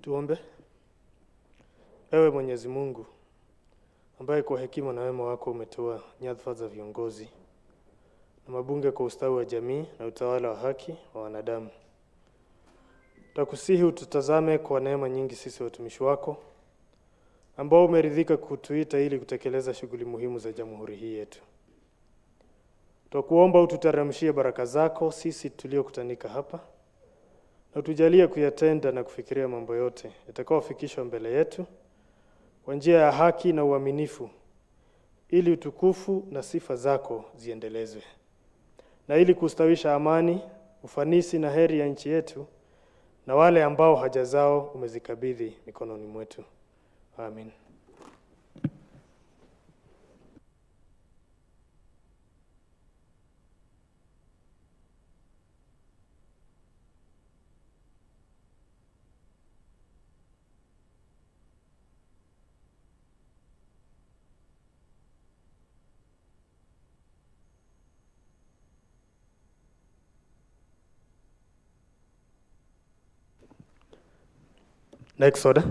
Tuombe. Ewe Mwenyezi Mungu, ambaye kwa hekima na wema wako umetoa nyadhifa za viongozi na mabunge kwa ustawi wa jamii na utawala wa haki wa wanadamu, takusihi ututazame kwa neema nyingi sisi watumishi wako, ambao umeridhika kutuita ili kutekeleza shughuli muhimu za jamhuri hii yetu. Twakuomba ututeremshie baraka zako sisi tuliokutanika hapa, na utujalie kuyatenda na kufikiria mambo yote yatakayofikishwa mbele yetu kwa njia ya haki na uaminifu, ili utukufu na sifa zako ziendelezwe, na ili kustawisha amani, ufanisi na heri ya nchi yetu na wale ambao haja zao umezikabidhi mikononi mwetu. Amen. Next order.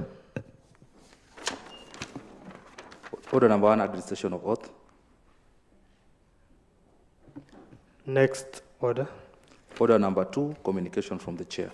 Order number 1, administration of oath. Next order. Order number 2, communication from the chair.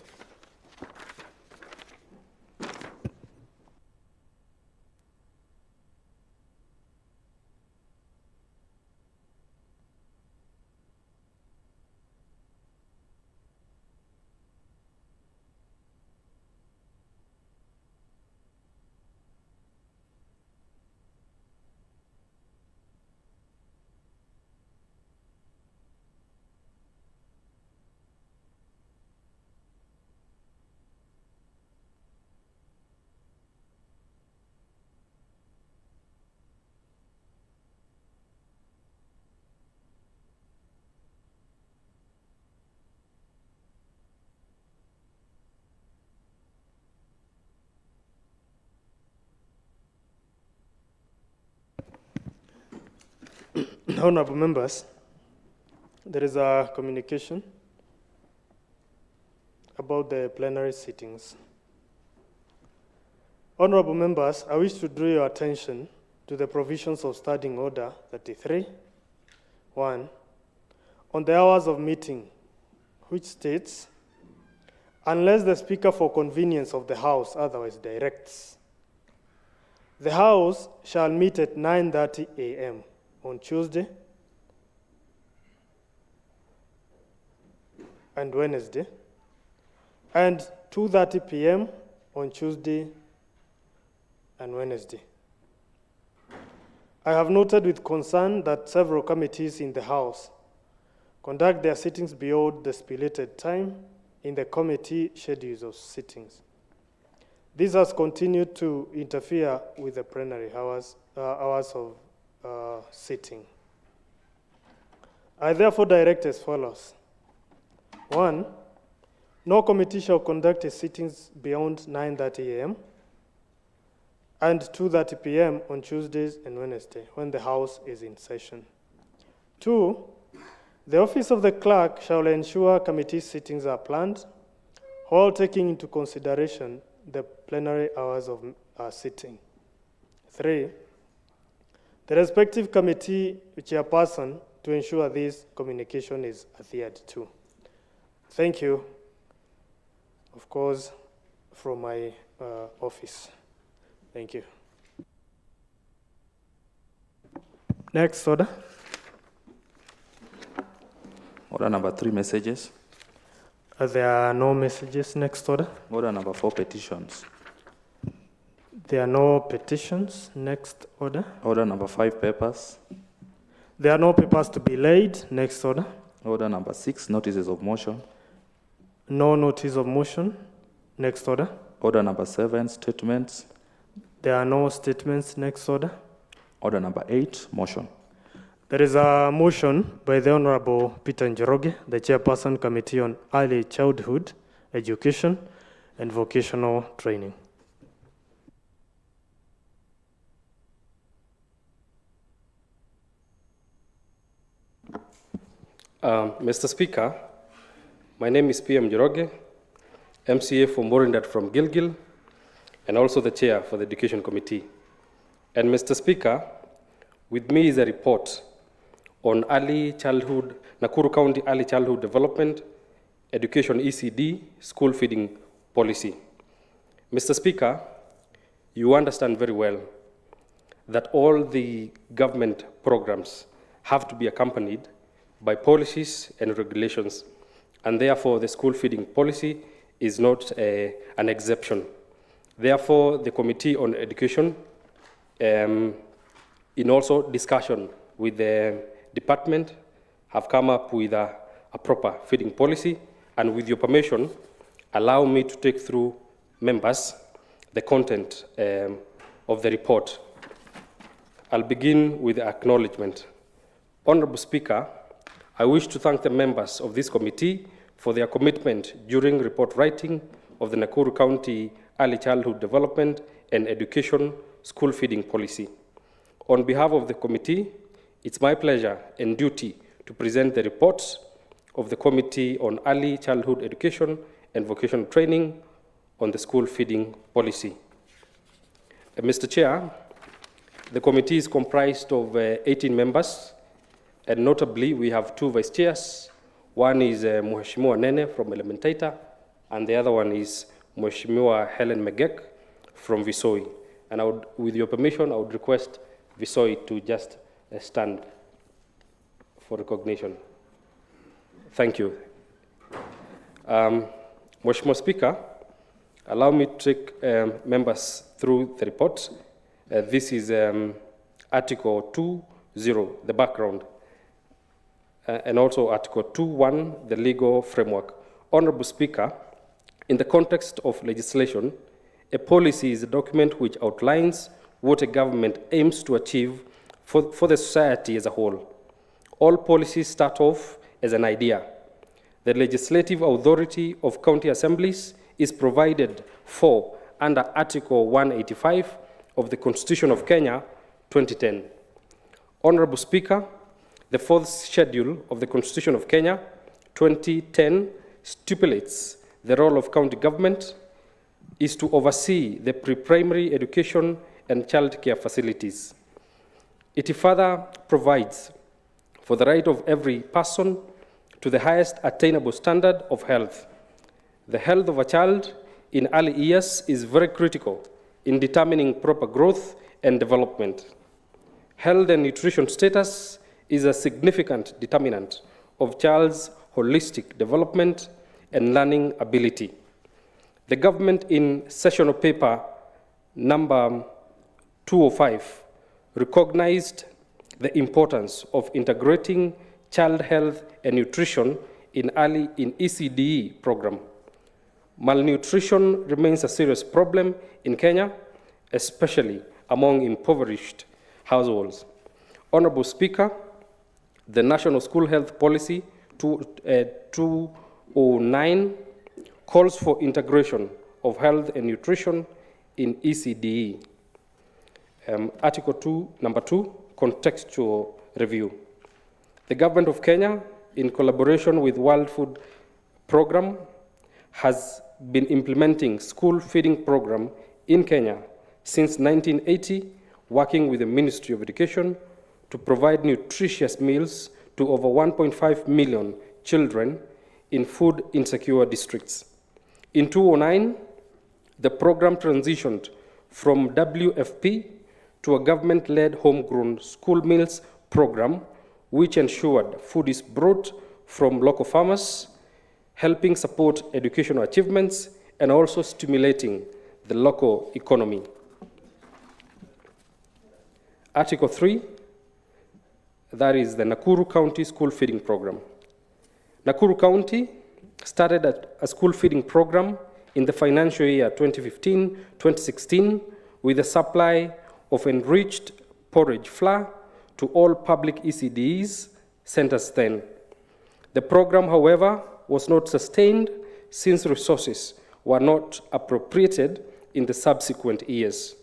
Honorable members, there is a communication about the plenary sittings. Honorable members, I wish to draw your attention to the provisions of Standing Order 33, 1, on the hours of meeting, which states, unless the Speaker for convenience of the House otherwise directs, the House shall meet at 9:30 a.m. on Tuesday and Wednesday, and 2:30 p.m. on Tuesday and Wednesday. I have noted with concern that several committees in the House conduct their sittings beyond the stipulated time in the committee schedules of sittings. This has continued to interfere with the plenary hours of sitting. I therefore direct as follows. 1, no committee shall conduct its sittings beyond 9:30 a.m. and 2:30 p.m. on Tuesdays and Wednesday when the House is in session. 2, the office of the clerk shall ensure committee sittings are planned while taking into consideration the plenary hours of sitting. 3, the respective committee chairperson to ensure this communication is adhered to. Thank you, of course, from my office. Thank you. Next order. Order number 3, messages. There are no messages. Next order. Order number 4, petitions. There are no petitions. Next order. Order number 5, papers. There are no papers to be laid. Next order. Order number 6, notices of motion. No notice of motion. Next order. Order number 7, statements. There are no statements. Next order. Order number 8, motion. There is a motion by the Honorable Peter Njoroge, the Chairperson Committee on Early Childhood Education and Vocational Training. Mr. Speaker, my name is PM Njoroge, MCA for Morindat from Gilgil, and also the chair for the Education Committee. And Mr. Speaker, with me is a report on Nakuru County Early Childhood Development, Education ECD, School Feeding Policy. Mr. Speaker, you understand very well that all the government programs have to be accompanied by policies and regulations, and therefore the school feeding policy is not an exception. Therefore, the Committee on Education, in also discussion with the department, have come up with a proper feeding policy, and with your permission, allow me to take through members the content of the report. I'll begin with the acknowledgement. Honorable Speaker, I wish to thank the members of this committee for their commitment during report writing of the Nakuru County Early Childhood Development and Education School Feeding Policy. On behalf of the committee, it's my pleasure and duty to present the reports of the Committee on Early Childhood Education and Vocational Training on the school feeding policy. Mr. Chair, the committee is comprised of 18 members, and notably we have 2 vice chairs. One is Mheshimiwa Nene from Elementaita, and the other one is Mheshimiwa Helen Megek from Visoi. And with your permission, I would request Visoi to just stand for recognition. Thank you. Mheshimiwa Speaker, allow me to take members through the report. This is Article 2.0, the background, and also Article 2.1, the legal framework. Honorable Speaker, in the context of legislation, a policy is a document which outlines what a government aims to achieve for the society as a whole. All policies start off as an idea. The legislative authority of county assemblies is provided for under Article 185 of the Constitution of Kenya, 2010. Honorable Speaker, the 4th schedule of the Constitution of Kenya, 2010, stipulates the role of county government is to oversee the pre-primary education and child care facilities. It further provides for the right of every person to the highest attainable standard of health. The health of a child in early years is very critical in determining proper growth and development. Health and nutrition status is a significant determinant of child's holistic development and learning ability. The government in sessional paper number 205 recognized the importance of integrating child health and nutrition in ECDE program. Malnutrition remains a serious problem in Kenya, especially among impoverished households. Honorable Speaker, the National School Health Policy 209 calls for integration of health and nutrition in ECDE. Article 2, number 2, contextual review. The government of Kenya, in collaboration with World Food Programme, has been implementing school feeding program in Kenya since 1980, working with the Ministry of Education to provide nutritious meals to over 1.5 million children in food insecure districts. In 2009, the program transitioned from WFP to a government-led homegrown school meals program, which ensured food is brought from local farmers, helping support educational achievements and also stimulating the local economy. Article 3, that is the Nakuru County School Feeding Program. Nakuru County started a school feeding program in the financial year 2015-2016 with a supply of enriched porridge flour to all public ECDs centers then. The program, however, was not sustained since resources were not appropriated in the subsequent years.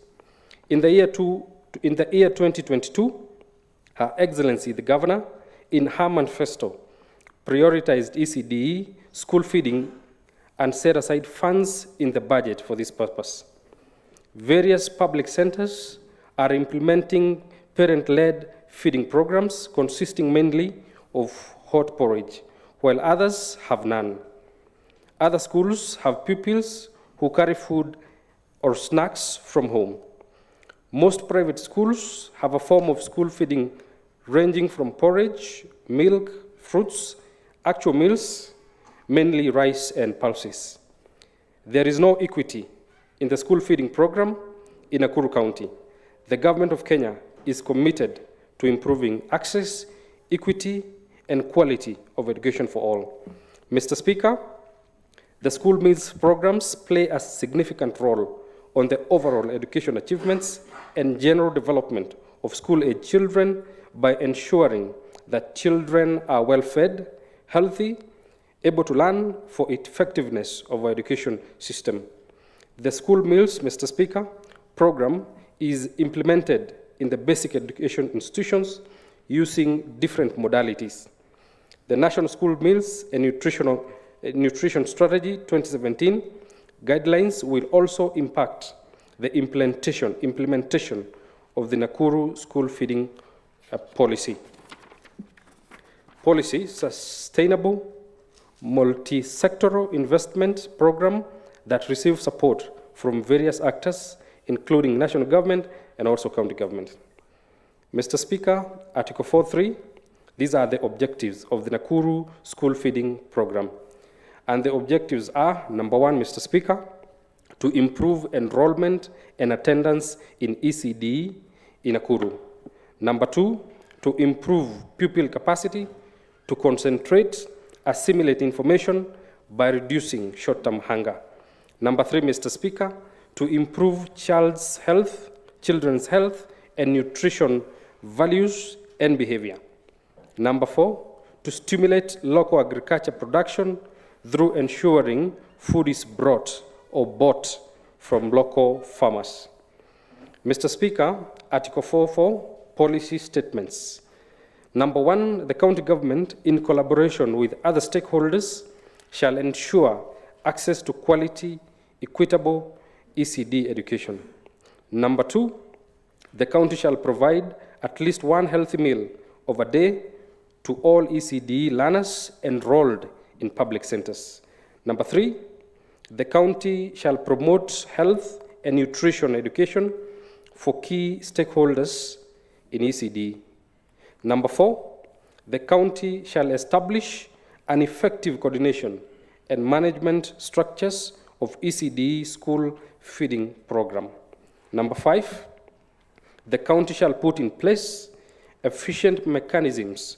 In the year 2022, Her Excellency the Governor, in her manifesto, prioritized ECDE school feeding and set aside funds in the budget for this purpose. Various public centers are implementing parent-led feeding programs consisting mainly of hot porridge, while others have none. Other schools have pupils who carry food or snacks from home. Most private schools have a form of school feeding ranging from porridge, milk, fruits, actual meals, mainly rice and pulses. There is no equity in the school feeding program in Nakuru County. The government of Kenya is committed to improving access, equity, and quality of education for all. Mr. Speaker, the school meals programs play a significant role on the overall education achievements and general development of school-age children by ensuring that children are well-fed, healthy, able to learn for effectiveness of our education system. The school meals, Mr. Speaker, program is implemented in the basic education institutions using different modalities. The National School Meals and Nutrition Strategy 2017 guidelines will also impact the implementation of the Nakuru school feeding policy. Sustainable multi-sectoral investment program that receives support from various actors, including national government and also county government. Mr. Speaker, Article 4.3, these are the objectives of the Nakuru school feeding program. And the objectives are, number one, Mr. Speaker, to improve enrollment and attendance in ECD in Nakuru. Number two, to improve pupil capacity to concentrate, assimilate information by reducing short-term hunger. Number three, Mr. Speaker, to improve children's health and nutrition values and behavior. Number four, to stimulate local agriculture production through ensuring food is brought or bought from local farmers. Mr. Speaker, Article 4.4, policy statements. Number one, the county government, in collaboration with other stakeholders, shall ensure access to quality, equitable ECD education. Number two, the county shall provide at least one healthy meal of a day to all ECD learners enrolled in public centers. Number three, the county shall promote health and nutrition education for key stakeholders in ECD. Number four, the county shall establish an effective coordination and management structures of ECD school feeding program. Number five, the county shall put in place efficient mechanisms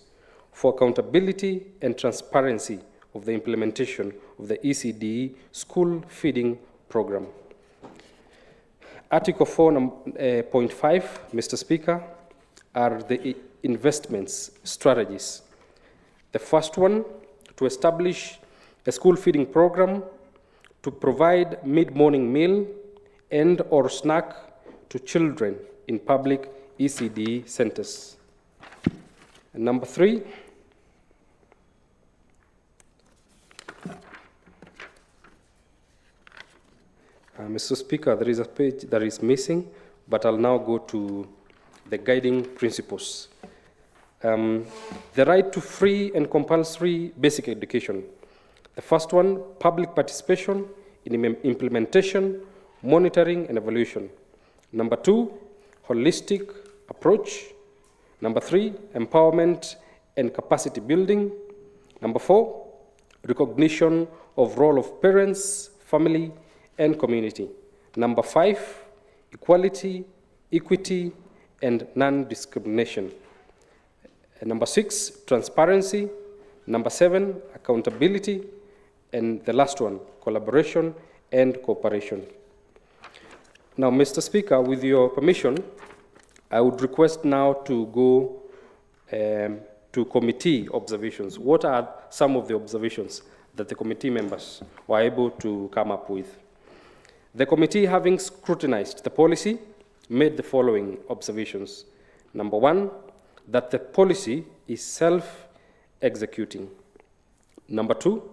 for accountability and transparency of the implementation of the ECD school feeding program. Article 4.5, Mr. Speaker, are the investments strategies. The first one, to establish a school feeding program to provide mid-morning meal and or snack to children in public ECD centers. And number three, Mr. Speaker, there is a page that is missing, but I'll now go to the guiding principles. The right to free and compulsory basic education. The first one, public participation in implementation, monitoring, and evaluation. Number two, holistic approach. Number three, empowerment and capacity building. Number four, recognition of role of parents, family, and community. Number five, equality, equity, and non-discrimination. Number six, transparency. Number seven, accountability. And the last one, collaboration and cooperation. Now, Mr. Speaker, with your permission, I would request now to go to committee observations. What are some of the observations that the committee members were able to come up with? The committee, having scrutinized the policy, made the following observations. Number one, that the policy is self-executing. Number two,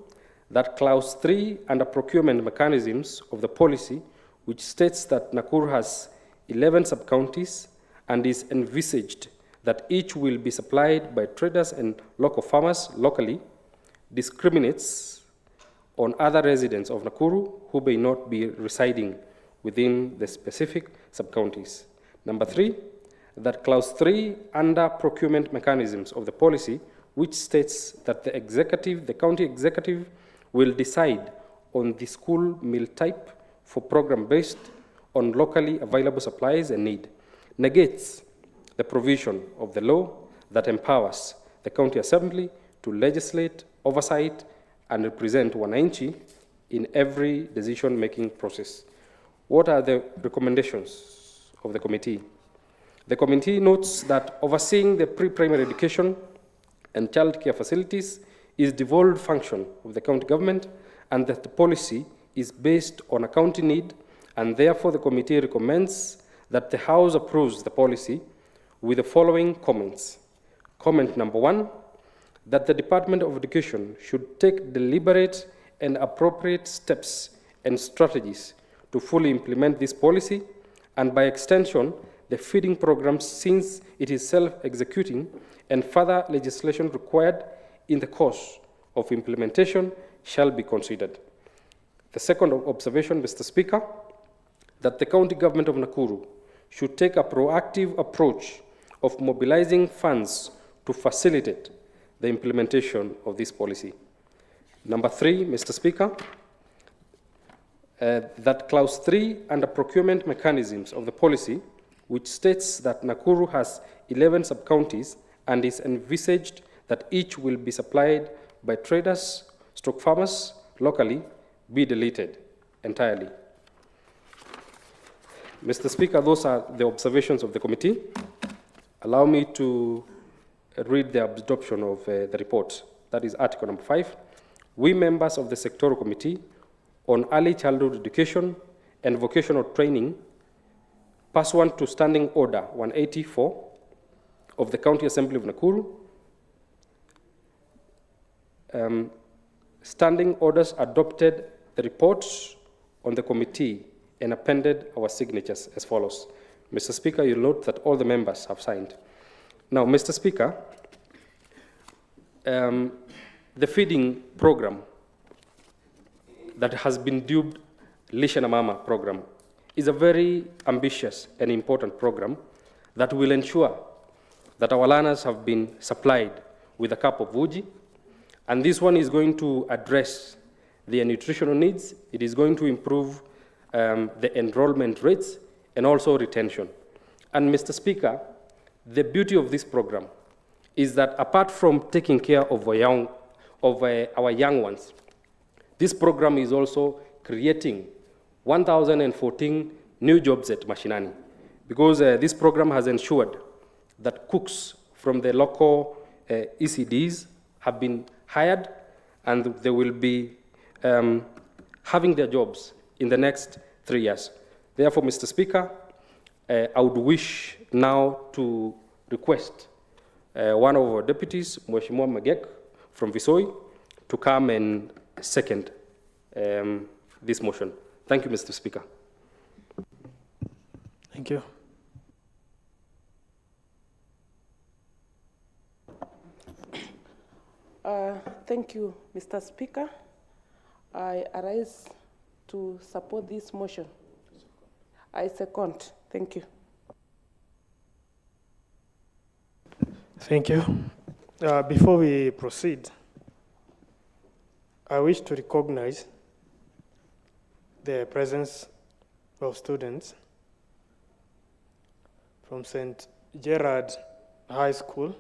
that clause 3 under procurement mechanisms of the policy which states that Nakuru has 11 sub-counties and is envisaged that each will be supplied by traders and local farmers locally, discriminates on other residents of Nakuru who may not be residing within the specific sub-counties. Number 3, that clause 3 under procurement mechanisms of the policy, which states that the county executive will decide on the school meal type for program based on locally available supplies and need, negates the provision of the law that empowers the county assembly to legislate, oversight, and represent wananchi in every decision-making process. What are the recommendations of the committee? The committee notes that overseeing the pre-primary education and childcare facilities is devolved function of the county government, and that the policy is based on a county need, and therefore the committee recommends that the House approves the policy with the following comments. Comment number 1, that the Department of Education should take deliberate and appropriate steps and strategies to fully implement this policy, and by extension, the feeding program, since it is self-executing, and further legislation required in the course of implementation shall be considered. The second observation, Mr. Speaker, that the county government of Nakuru should take a proactive approach of mobilizing funds to facilitate the implementation of this policy. Number 3, Mr. Speaker, that clause 3 under procurement mechanisms of the policy, which states that Nakuru has 11 sub-counties and is envisaged that each will be supplied by traders, farmers locally, be deleted entirely. Mr. Speaker, those are the observations of the committee. Allow me to read the adoption of the report. That is Article number 5. We members of the Sectoral Committee on Early Childhood Education and Vocational Training, pursuant to Standing Order 184 of the County Assembly of Nakuru, standing orders adopted the reports on the committee and appended our signatures as follows. Mr. Speaker, you'll note that all the members have signed. Now, Mr. Speaker, the feeding program that has been dubbed Lishe na Mama program is a very ambitious and important program that will ensure that our learners have been supplied with a cup of uji, and this one is going to address their nutritional needs. It is going to improve the enrollment rates and also retention. And Mr. Speaker, the beauty of this program is that apart from taking care of our young ones, this program is also creating 1,014 new jobs at Mashinani, because this program has ensured that cooks from the local ECDs have been hired, and they will be having their jobs in the next 3 years. Therefore, Mr. Speaker, I would wish now to request one of our deputies, Mheshimiwa Magek from Visoi, to come and second this motion. Thank you, Mr. Speaker. Thank you. Thank you, Mr. Speaker. I arise to support this motion. I second. Thank you. Thank you. Before we proceed, I wish to recognize the presence of students from St. Gerard High School.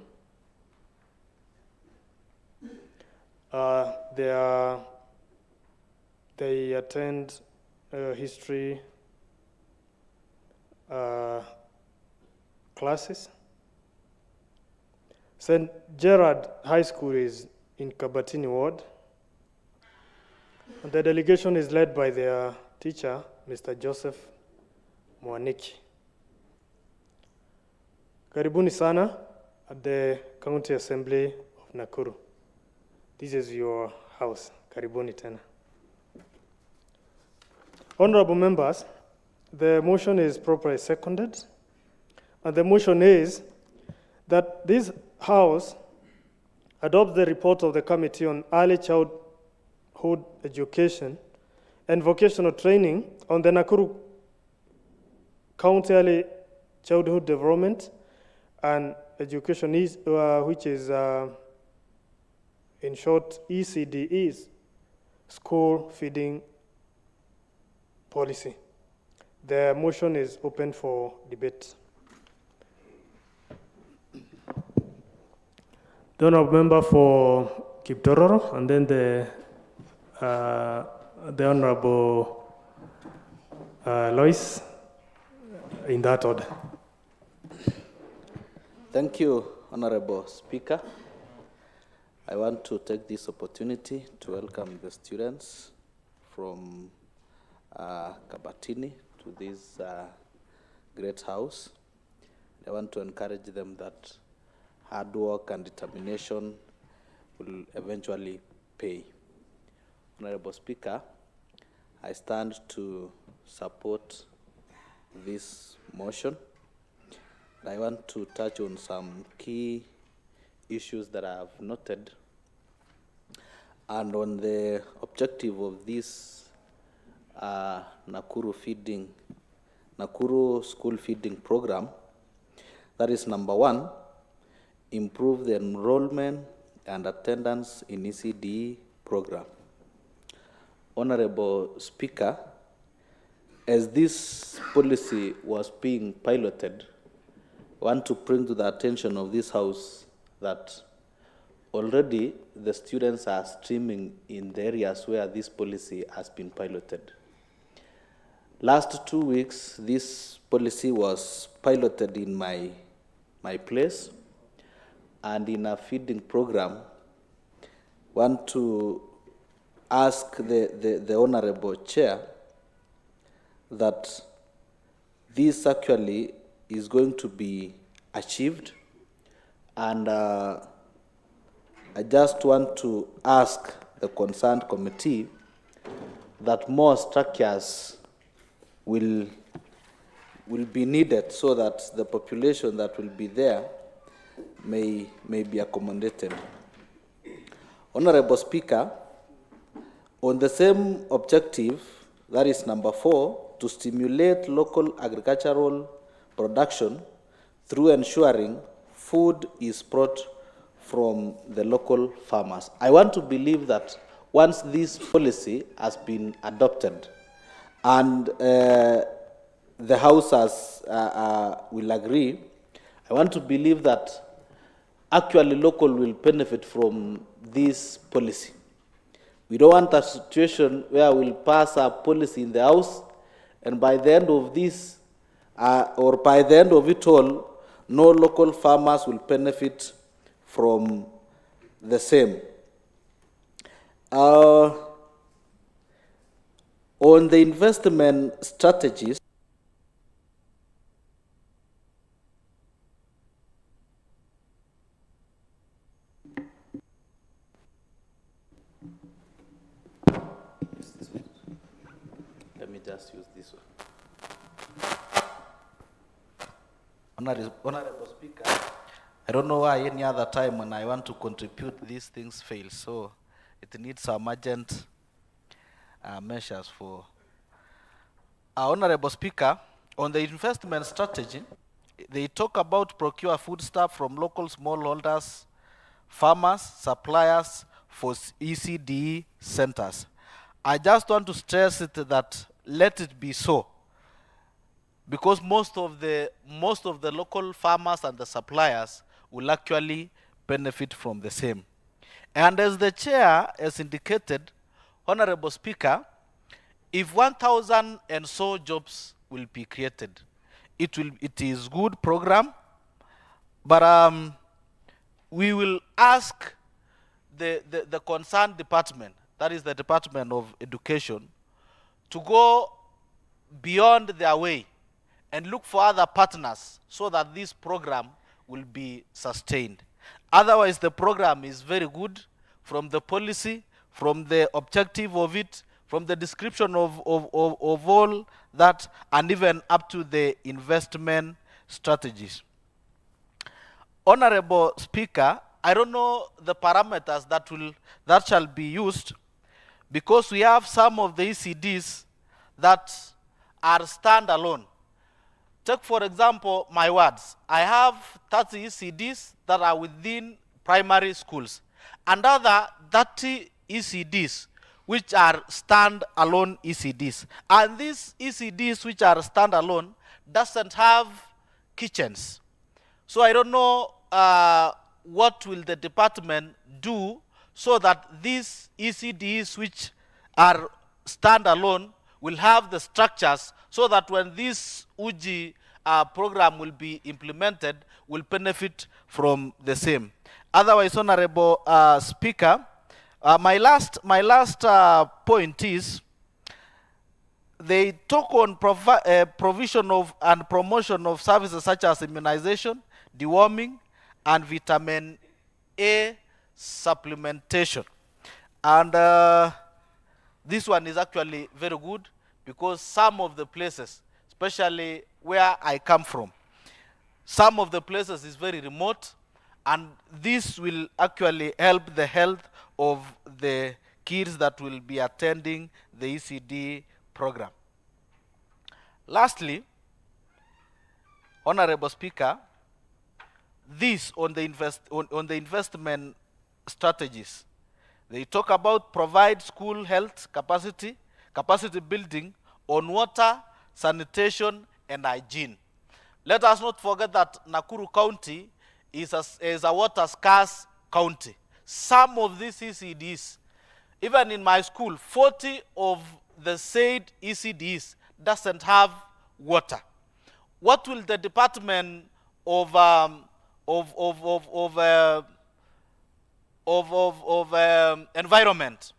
They attend history classes. St. Gerard High School is in Kabatini Ward. And the delegation is led by their teacher, Mr. Joseph Mwaniki. Karibuni sana at the County Assembly of Nakuru. This is your house. Karibuni tena. Honorable members, The motion is properly seconded. And the motion is that this House adopts the report of the Committee on Early Childhood Education and Vocational Training on the Nakuru County Early Childhood Development and Education, which is in short ECDE's school feeding policy. The motion is open for debate. The honourable member for Kiptororo, and then the honourable Lois, in that order. Thank you, Honorable Speaker. I want to take this opportunity to welcome the students from Kabatini to this great house. I want to encourage them that hard work and determination will eventually pay. Honorable Speaker, I stand to support this motion. I want to touch on some key issues that I have noted and on the objective of this Nakuru school feeding program. That is number one, improve the enrollment and attendance in ECD program. Honorable Speaker, as this policy was being piloted, I want to bring to the attention of this House that already the students are streaming in the areas where this policy has been piloted. Last 2 weeks, this policy was piloted in my place, and in a feeding program, want to ask the Honorable Chair that this actually is going to be achieved, and I just want to ask the concerned committee that more structures will be needed so that the population that will be there may be accommodated. Honorable Speaker, on the same objective, that is number 4, to stimulate local agricultural production through ensuring food is brought from the local farmers. I want to believe that once this policy has been adopted and the House will agree, I want to believe that actually local will benefit from this policy. We don't want a situation where we'll pass a policy in the House and by the end of this, or by the end of it all, no local farmers will benefit from the same. On the investment strategies, let me just use this one. Honorable Speaker, I don't know why any other time when I want to contribute, these things fail. So it needs some urgent measures for. Honorable Speaker, on the investment strategy, they talk about procure foodstuff from local smallholders, farmers, suppliers for ECD centers. I just want to stress it that let it be so, because most of the local farmers and the suppliers will actually benefit from the same. And as the chair has indicated, Honorable Speaker, if 1,000 and so jobs will be created, it is good program, but we will ask the concerned department, that is the Department of Education, to go beyond their way and look for other partners so that this program will be sustained. Otherwise, the program is very good from the policy, from the objective of it, from the description of all that, and even up to the investment strategies. Honorable Speaker, I don't know the parameters that shall be used, because we have some of the ECDs that are standalone. Take, for example, my wards. I have 30 ECDs that are within primary schools, and other 30 ECDs which are stand-alone ECDs. And these ECDs which are stand-alone doesn't have kitchens. So I don't know what will the department do so that these ECDs which are stand-alone will have the structures so that when this UGI program will be implemented, will benefit from the same. Otherwise, Honorable Speaker, my last point is, they talk on provision of and promotion of services such as immunization, deworming, and vitamin A supplementation. And this one is actually very good, because some of the places, especially where I come from, some of the places is very remote, and this will actually help the health of the kids that will be attending the ECD program. Lastly, Honorable Speaker, this on the investment strategies. They talk about provide school health capacity building on water, sanitation, and hygiene. Let us not forget that Nakuru County is a water scarce county. Some of these ECDs, even in my school, 40 of the said ECDs doesn't have water. What will the Department of Environment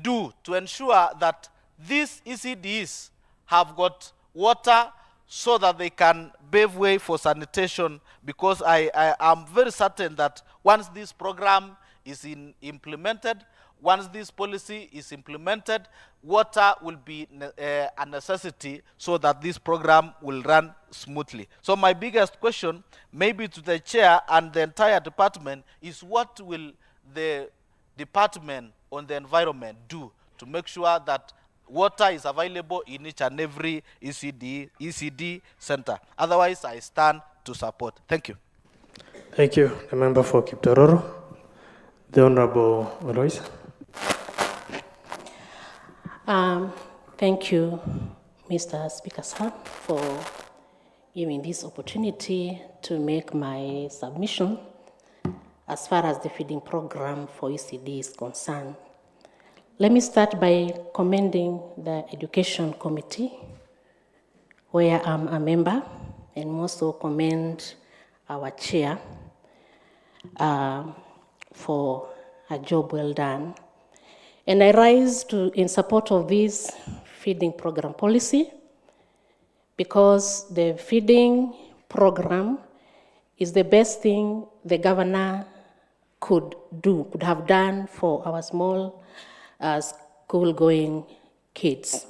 do to ensure that these ECDs have got water so that they can pave way for sanitation? Because I am very certain that once this program is implemented, once this policy is implemented, water will be a necessity so that this program will run smoothly. So my biggest question, maybe to the chair and the entire department, is what will the Department on the Environment do to make sure that water is available in each and every ECD center? Otherwise, I stand to support. Thank you. Thank you. The member for Kiptororo. The Honorable Royce. Thank you, Mr. Speaker, sir, for giving this opportunity to make my submission as far as the feeding program for ECD is concerned. Let me start by commending the Education Committee, where I'm a member, and also commend our chair for a job well done. And I rise in support of this feeding program policy, because the feeding program is the best thing the governor could have done for our small school-going kids.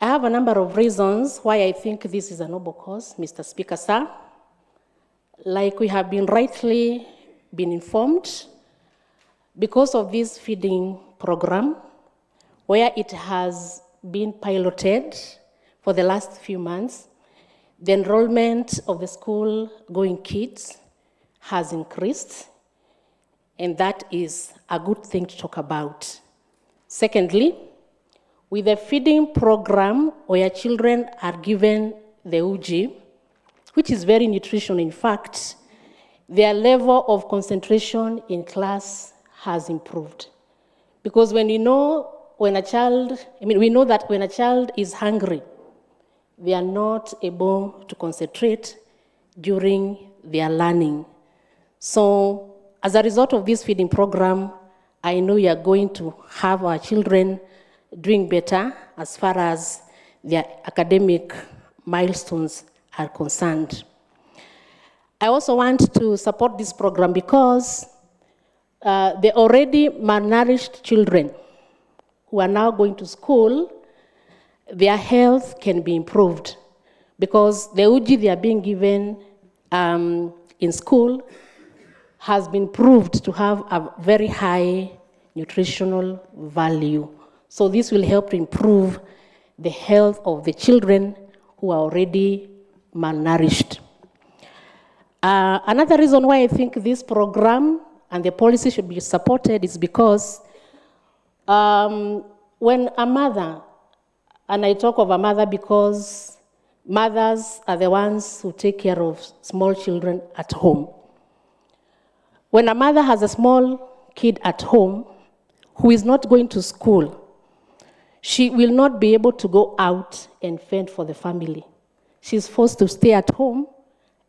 I have a number of reasons why I think this is a noble cause, Mr. Speaker, sir. Like we have rightly been informed, because of this feeding program, where it has been piloted for the last few months, the enrollment of the school-going kids has increased, and that is a good thing to talk about. Secondly, with the feeding program where children are given the UGI, which is very nutritional, in fact, their level of concentration in class has improved. Because we know that when a child is hungry, they are not able to concentrate during their learning. So as a result of this feeding program, I know we are going to have our children doing better as far as their academic milestones are concerned. I also want to support this program because the already malnourished children who are now going to school, their health can be improved because the uji they are being given in school has been proved to have a very high nutritional value. So this will help to improve the health of the children who are already malnourished. Another reason why I think this program and the policy should be supported is because when a mother, and I talk of a mother because mothers are the ones who take care of small children at home. When a mother has a small kid at home who is not going to school, she will not be able to go out and fend for the family. She's forced to stay at home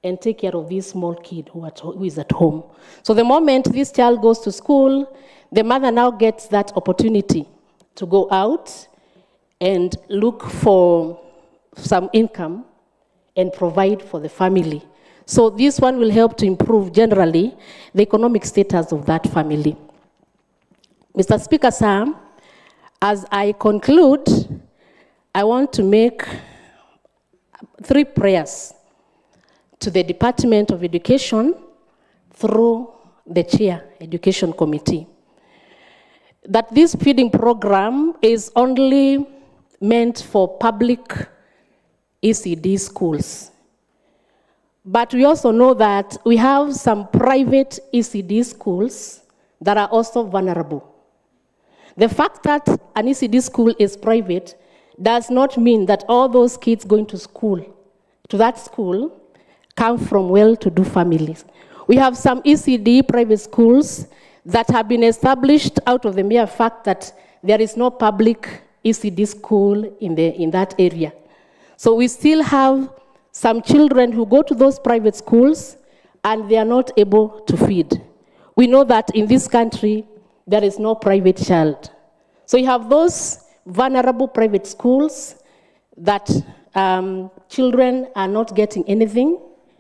and take care of this small kid who is at home. So the moment this child goes to school, the mother now gets that opportunity to go out and look for some income and provide for the family. So this one will help to improve generally the economic status of that family. Mr. Speaker, sir, as I conclude, I want to make 3 prayers to the Department of Education through the Chair Education Committee. That this feeding program is only meant for public ECD schools. But we also know that we have some private ECD schools that are also vulnerable. The fact that an ECD school is private does not mean that all those kids going to school, to that school, come from well-to-do families. We have some ECD private schools that have been established out of the mere fact that there is no public ECD school in that area. So we still have some children who go to those private schools and they are not able to feed. We know that in this country, there is no private child. So you have those vulnerable private schools that children are not getting anything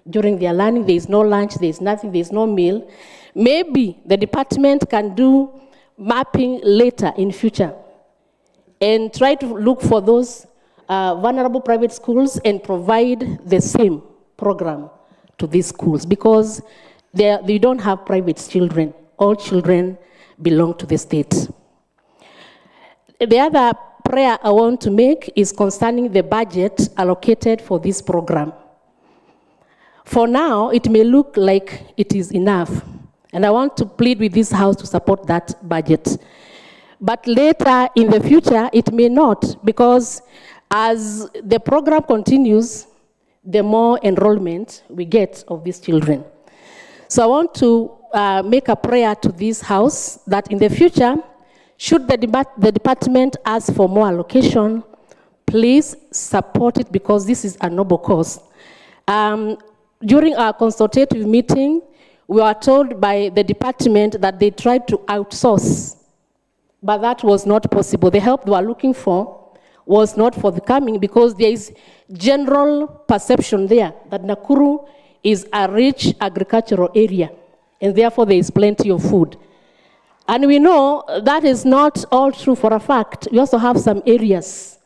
during their learning. There is no lunch, there is nothing, there is no meal. Maybe the department can do mapping later in future and try to look for those vulnerable private schools and provide the same program to these schools because they don't have private children. All children belong to the state. The other prayer I want to make is concerning the budget allocated for this program. For now, it may look like it is enough, and I want to plead with this House to support that budget. But later in the future, it may not, because as the program continues, the more enrollment we get of these children. So I want to make a prayer to this House that in the future, should the department ask for more allocation, please support it because this is a noble cause. During our consultative meeting, we were told by the department that they tried to outsource, but that was not possible. The help they were looking for was not forthcoming because there is general perception there that Nakuru is a rich agricultural area, and therefore there is plenty of food. And we know that is not all true for a fact. We also have some areas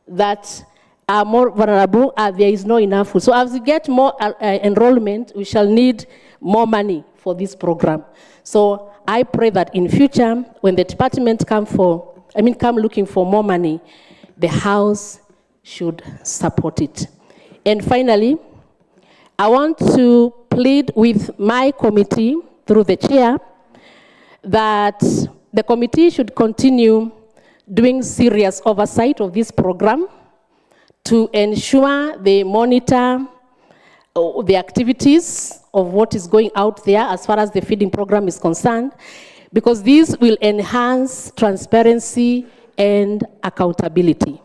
that are more vulnerable and there is not enough food. So as we get more enrollment, we shall need more money for this program. So I pray that in future, when the department come looking for more money, the House should support it. And finally, I want to plead with my committee through the chair that the committee should continue doing serious oversight of this program to ensure they monitor the activities of what is going out there as far as the feeding program is concerned, because this will enhance transparency and accountability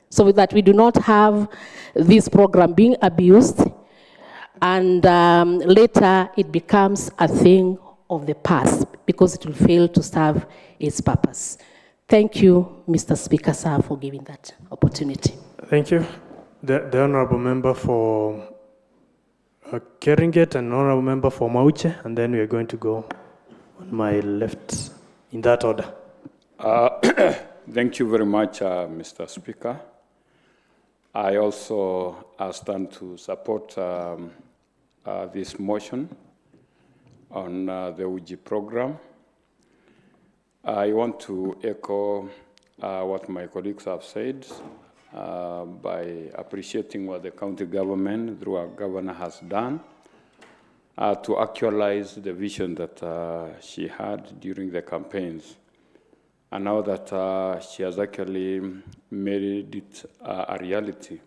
so that we do not have this program being abused and later it becomes a thing of the past because it will fail to serve its purpose. Thank you, Mr. Speaker, sir, for giving that opportunity. Thank you. The Honorable Member for Keringet and Honorable Member for Mauche, and then we are going to go on my left in that order. Thank you very much, Mr. Speaker. I also stand to support this motion on the UG program. I want to echo what my colleagues have said by appreciating what the county government, through our governor, has done to actualize the vision that she had during the campaigns. And now that she has actually made it a reality.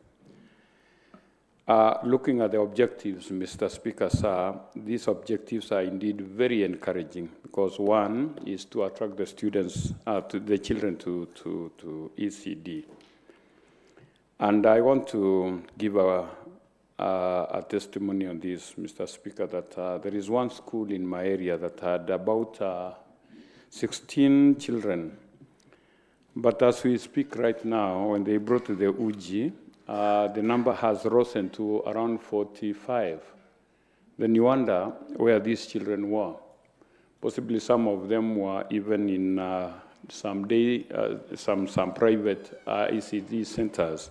Looking at the objectives, Mr. Speaker, sir, these objectives are indeed very encouraging because one is to attract the students, the children to ECD. And I want to give a testimony on this, Mr. Speaker, that there is one school in my area that had about 16 children. But as we speak right now, when they brought the UG, the number has risen to around 45. Then you wonder where these children were. Possibly some of them were even in some private ECD centers,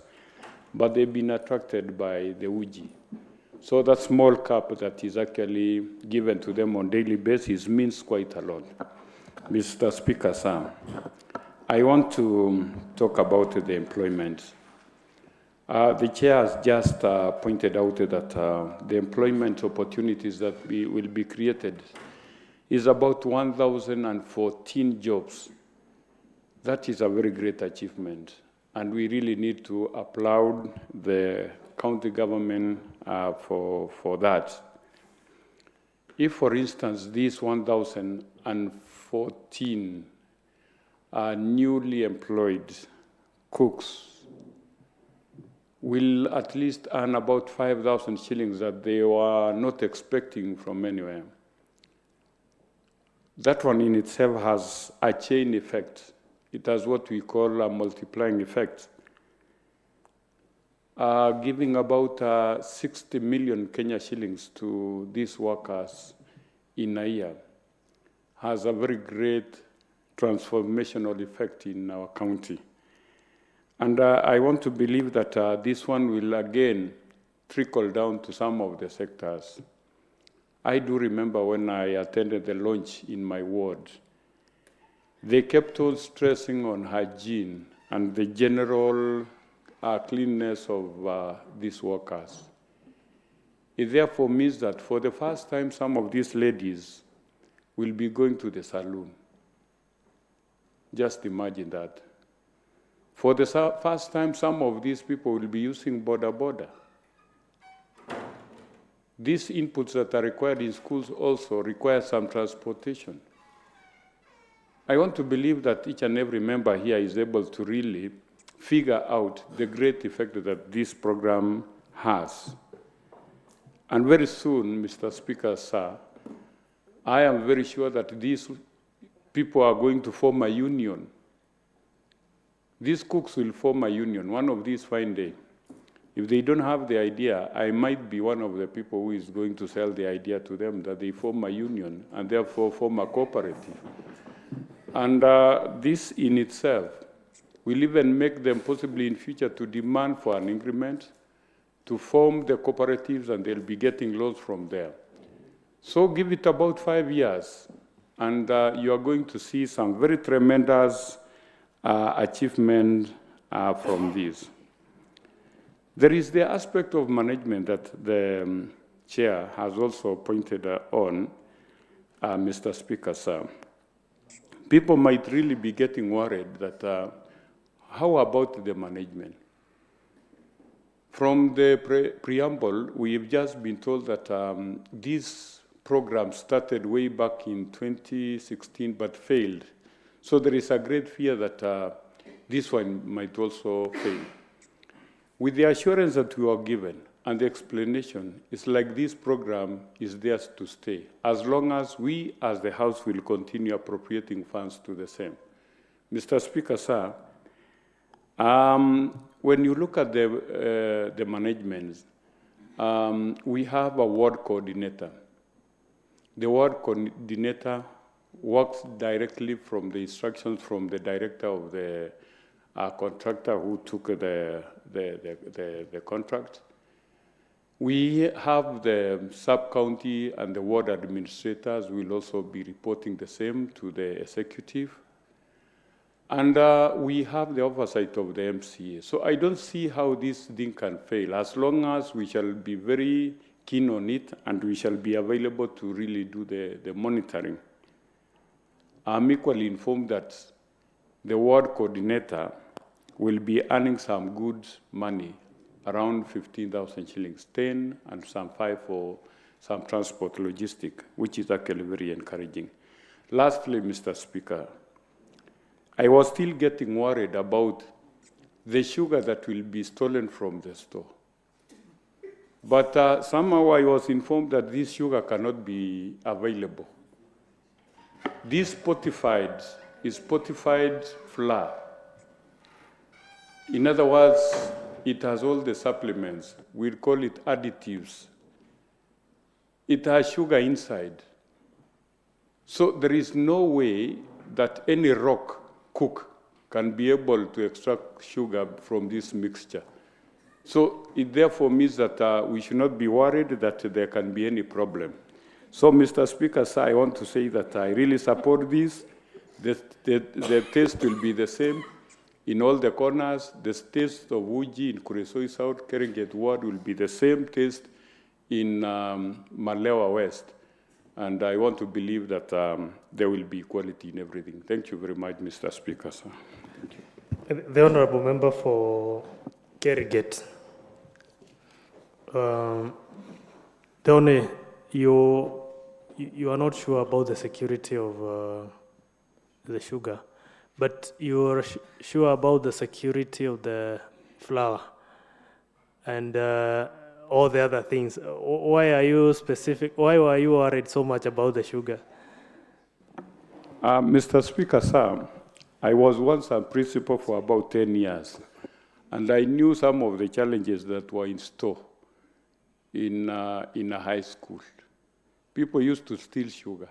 but they've been attracted by the UG. So that small cap that is actually given to them on a daily basis means quite a lot. Mr. Speaker, sir, I want to talk about the employment. The chair has just pointed out that the employment opportunities that will be created is about 1,014 jobs. That is a very great achievement, and we really need to applaud the county government for that. If, for instance, these 1,014 newly employed cooks will at least earn about 5,000 shillings that they were not expecting from anywhere. That one in itself has a chain effect. It has what we call a multiplying effect, giving about 60 million Kenya shillings to these workers in a year. Has a very great transformational effect in our county. And I want to believe that this one will again trickle down to some of the sectors. I do remember when I attended the launch in my ward, they kept on stressing on hygiene and the general cleanliness of these workers. It therefore means that for the first time, some of these ladies will be going to the saloon. Just imagine that. For the first time, some of these people will be using border. These inputs that are required in schools also require some transportation. I want to believe that each and every member here is able to really figure out the great effect that this program has. And very soon, Mr. Speaker, sir, I am very sure that these people are going to form a union. These cooks will form a union one of these fine days. If they don't have the idea, I might be one of the people who is going to sell the idea to them that they form a union and therefore form a cooperative. And this in itself will even make them possibly in future to demand for an increment, to form the cooperatives, and they'll be getting loans from there. So give it about 5 years, and you are going to see some very tremendous achievement from this. There is the aspect of management that the chair has also pointed on, Mr. Speaker, sir. People might really be getting worried that how about the management? From the preamble, we've just been told that this program started way back in 2016 but failed. So there is a great fear that this one might also fail. With the assurance that we are given and the explanation, it's like this program is there to stay, as long as we as the House will continue appropriating funds to the same. Mr. Speaker, sir, when you look at the management, we have a ward coordinator. The ward coordinator works directly from the instructions from the director of the contractor who took the contract. We have the sub-county and the ward administrators will also be reporting the same to the executive. And we have the oversight of the MCA. So I don't see how this thing can fail, as long as we shall be very keen on it and we shall be available to really do the monitoring. I'm equally informed that the ward coordinator will be earning some good money, around 15,000 shillings, 10 and some 5 for some transport logistic, which is actually very encouraging. Lastly, Mr. Speaker, I was still getting worried about the sugar that will be stolen from the store. But somehow I was informed that this sugar cannot be available. This fortified is fortified flour. In other words, it has all the supplements. We'll call it additives. It has sugar inside. So there is no way that any rock cook can be able to extract sugar from this mixture. So it therefore means that we should not be worried that there can be any problem. So, Mr. Speaker, sir, I want to say that I really support this. The taste will be the same in all the corners. The taste of Uji in Kuresoi South, Keringet Ward will be the same taste in Malewa West. And I want to believe that there will be equality in everything. Thank you very much, Mr. Speaker, sir. Thank you. The Honorable Member for Keringet. Deone, you are not sure about the security of the sugar, but you are sure about the security of the flour and all the other things. Why are you specific? Why were you worried so much about the sugar? Mr. Speaker, sir, I was once a principal for about 10 years, and I knew some of the challenges that were in store in a high school. People used to steal sugar.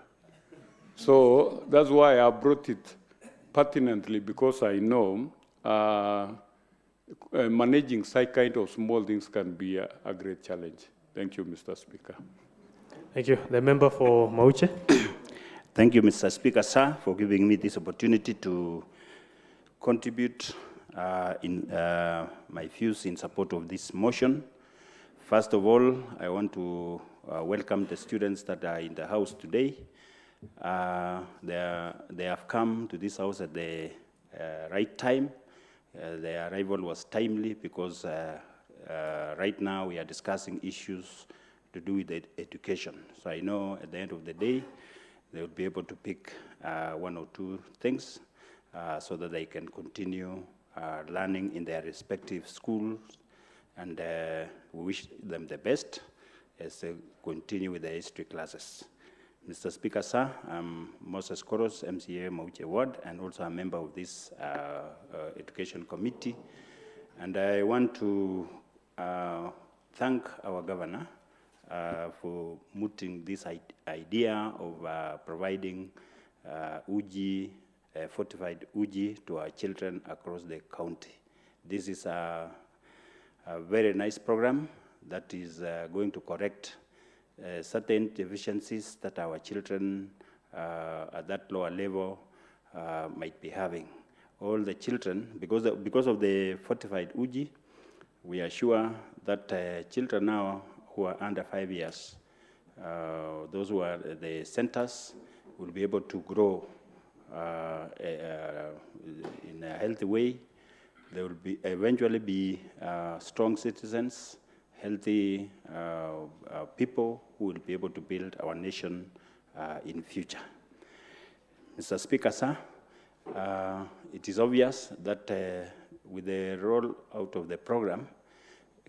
So that's why I brought it pertinently, because I know managing such kind of small things can be a great challenge. Thank you, Mr. Speaker. Thank you. The member for Mauche. Thank you, Mr. Speaker, sir, for giving me this opportunity to contribute in my views in support of this motion. First of all, I want to welcome the students that are in the house today. They have come to this house at the right time. Their arrival was timely because right now we are discussing issues to do with education. So I know at the end of the day, they will be able to pick one or two things so that they can continue learning in their respective schools. And we wish them the best as they continue with their history classes. Mr. Speaker, sir, I'm Moses Koros, MCA Mauche Ward, and also a member of this Education Committee. And I want to thank our governor for mooting this idea of providing Uji, fortified Uji to our children across the county. This is a very nice program that is going to correct certain deficiencies that our children at that lower level might be having. All the children, because of the fortified Uji, we are sure that children now who are under 5 years, those who are the centers, will be able to grow in a healthy way. They will eventually be strong citizens, healthy people who will be able to build our nation in future. Mr. Speaker, sir, it is obvious that with the roll out of the program,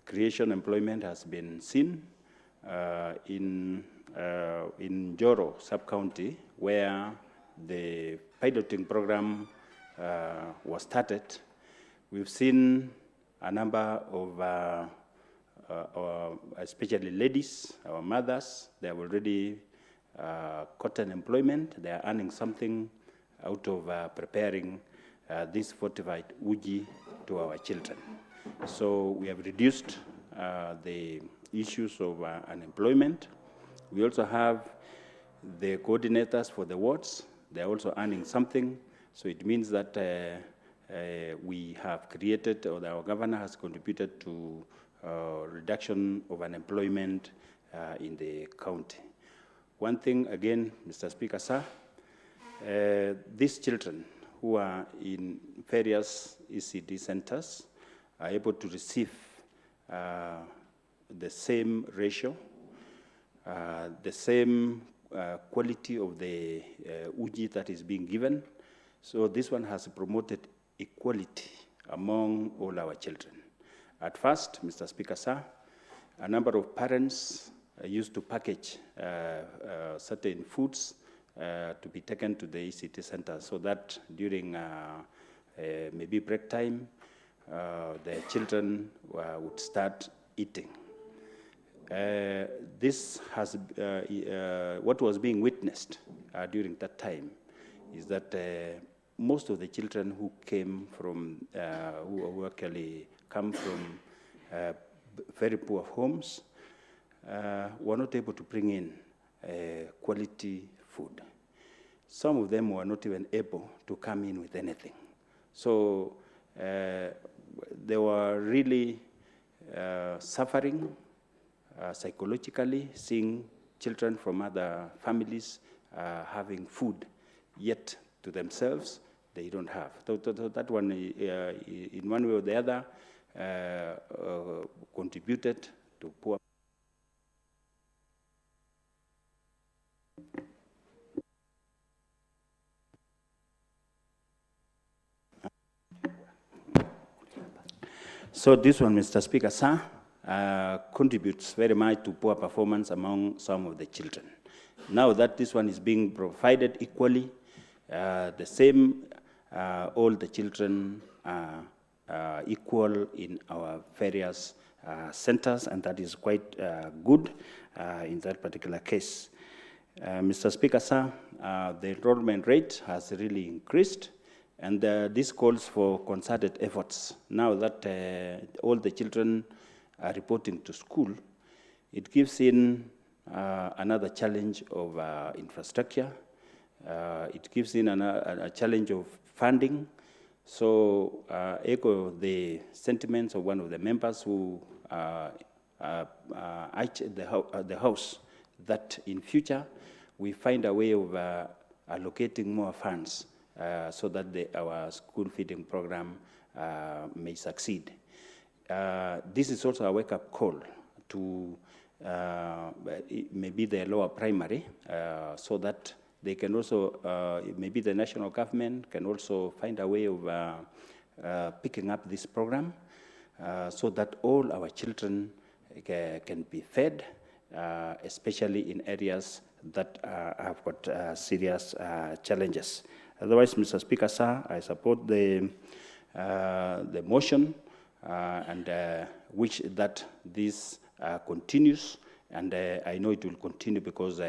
creation employment has been seen in Joro sub-county, where the piloting program was started. We've seen a number of especially ladies, our mothers, they have already cotton employment. They are earning something out of preparing this fortified uji to our children. So we have reduced the issues of unemployment. We also have the coordinators for the wards. They're also earning something. So it means that we have created, or our governor has contributed to reduction of unemployment in the county. One thing again, Mr. Speaker, sir, these children who are in various ECD centers are able to receive the same ratio, the same quality of the uji that is being given. So this one has promoted equality among all our children. At first, Mr. Speaker, sir, a number of parents used to package certain foods to be taken to the ECT center so that during maybe break time, the children would start eating. This has, what was being witnessed during that time is that most of the children who came from, who actually come from very poor homes, were not able to bring in quality food. Some of them were not even able to come in with anything. So they were really suffering psychologically, seeing children from other families having food, yet to themselves they don't have. So that one, in one way or the other, contributed to poor. So this one, Mr. Speaker, sir, contributes very much to poor performance among some of the children. Now that this one is being provided equally, the same, all the children are equal in our various centers, and that is quite good in that particular case. Mr. Speaker, sir, the enrollment rate has really increased, and this calls for concerted efforts. Now that all the children are reporting to school, it gives in another challenge of infrastructure. It gives in a challenge of funding. So echo the sentiments of one of the members who urged the House that in future we find a way of allocating more funds so that our school feeding program may succeed. This is also a wake-up call to maybe the lower primary, so that they can also, maybe the national government can also find a way of picking up this program so that all our children can be fed, especially in areas that have got serious challenges. Otherwise, Mr. Speaker, sir, I support the motion and wish that this continues, and I know it will continue because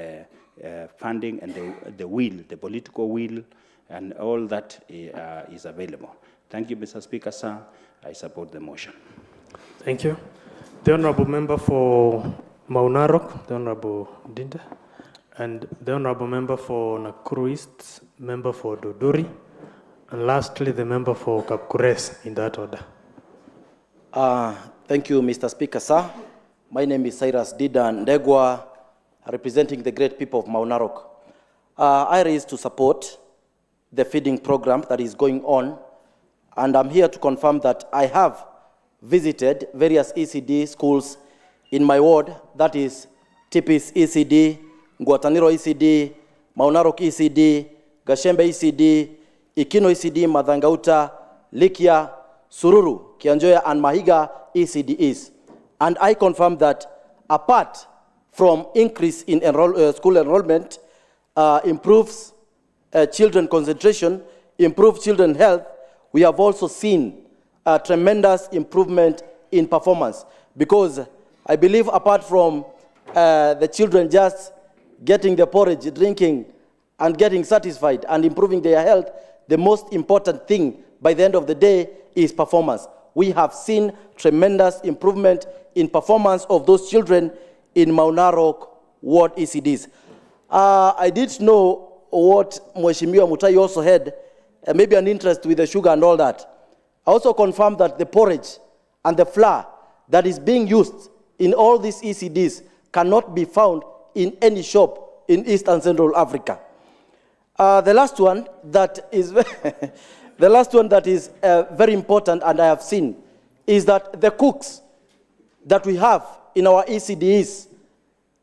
funding and the will, the political will, and all that is available. Thank you, Mr. Speaker, sir. I support the motion. Thank you. The Honourable Member for Maunarok, the Honourable Dinda, and the Honourable Member for Nakuru East, Member for Dodori, and lastly the Member for Kapkures, in that order. Thank you, Mr. Speaker, sir. My name is Cyrus Dida Ndegwa, representing the great people of Maunarok. I raise to support the feeding program that is going on, and I'm here to confirm that I have visited various ECD schools in my ward, that is Tipis ECD, Nguataniro ECD, Maunarok ECD, Gashembe ECD, Ikino ECD, Madhangauta, Likia, Sururu, Kianjoya, and Mahiga ECDs. And I confirm that apart from increase in school enrollment, improves children concentration, improves children health, we have also seen a tremendous improvement in performance, because I believe apart from the children just getting the porridge, drinking, and getting satisfied and improving their health, the most important thing by the end of the day is performance. We have seen tremendous improvement in performance of those children in Maunarok ward ECDs. I did know what Mheshimiwa Mutai also had, maybe an interest with the sugar and all that. I also confirmed that the porridge and the flour that is being used in all these ECDs cannot be found in any shop in East and Central Africa. The last one that is very important, and I have seen, is that the cooks that we have in our ECDs,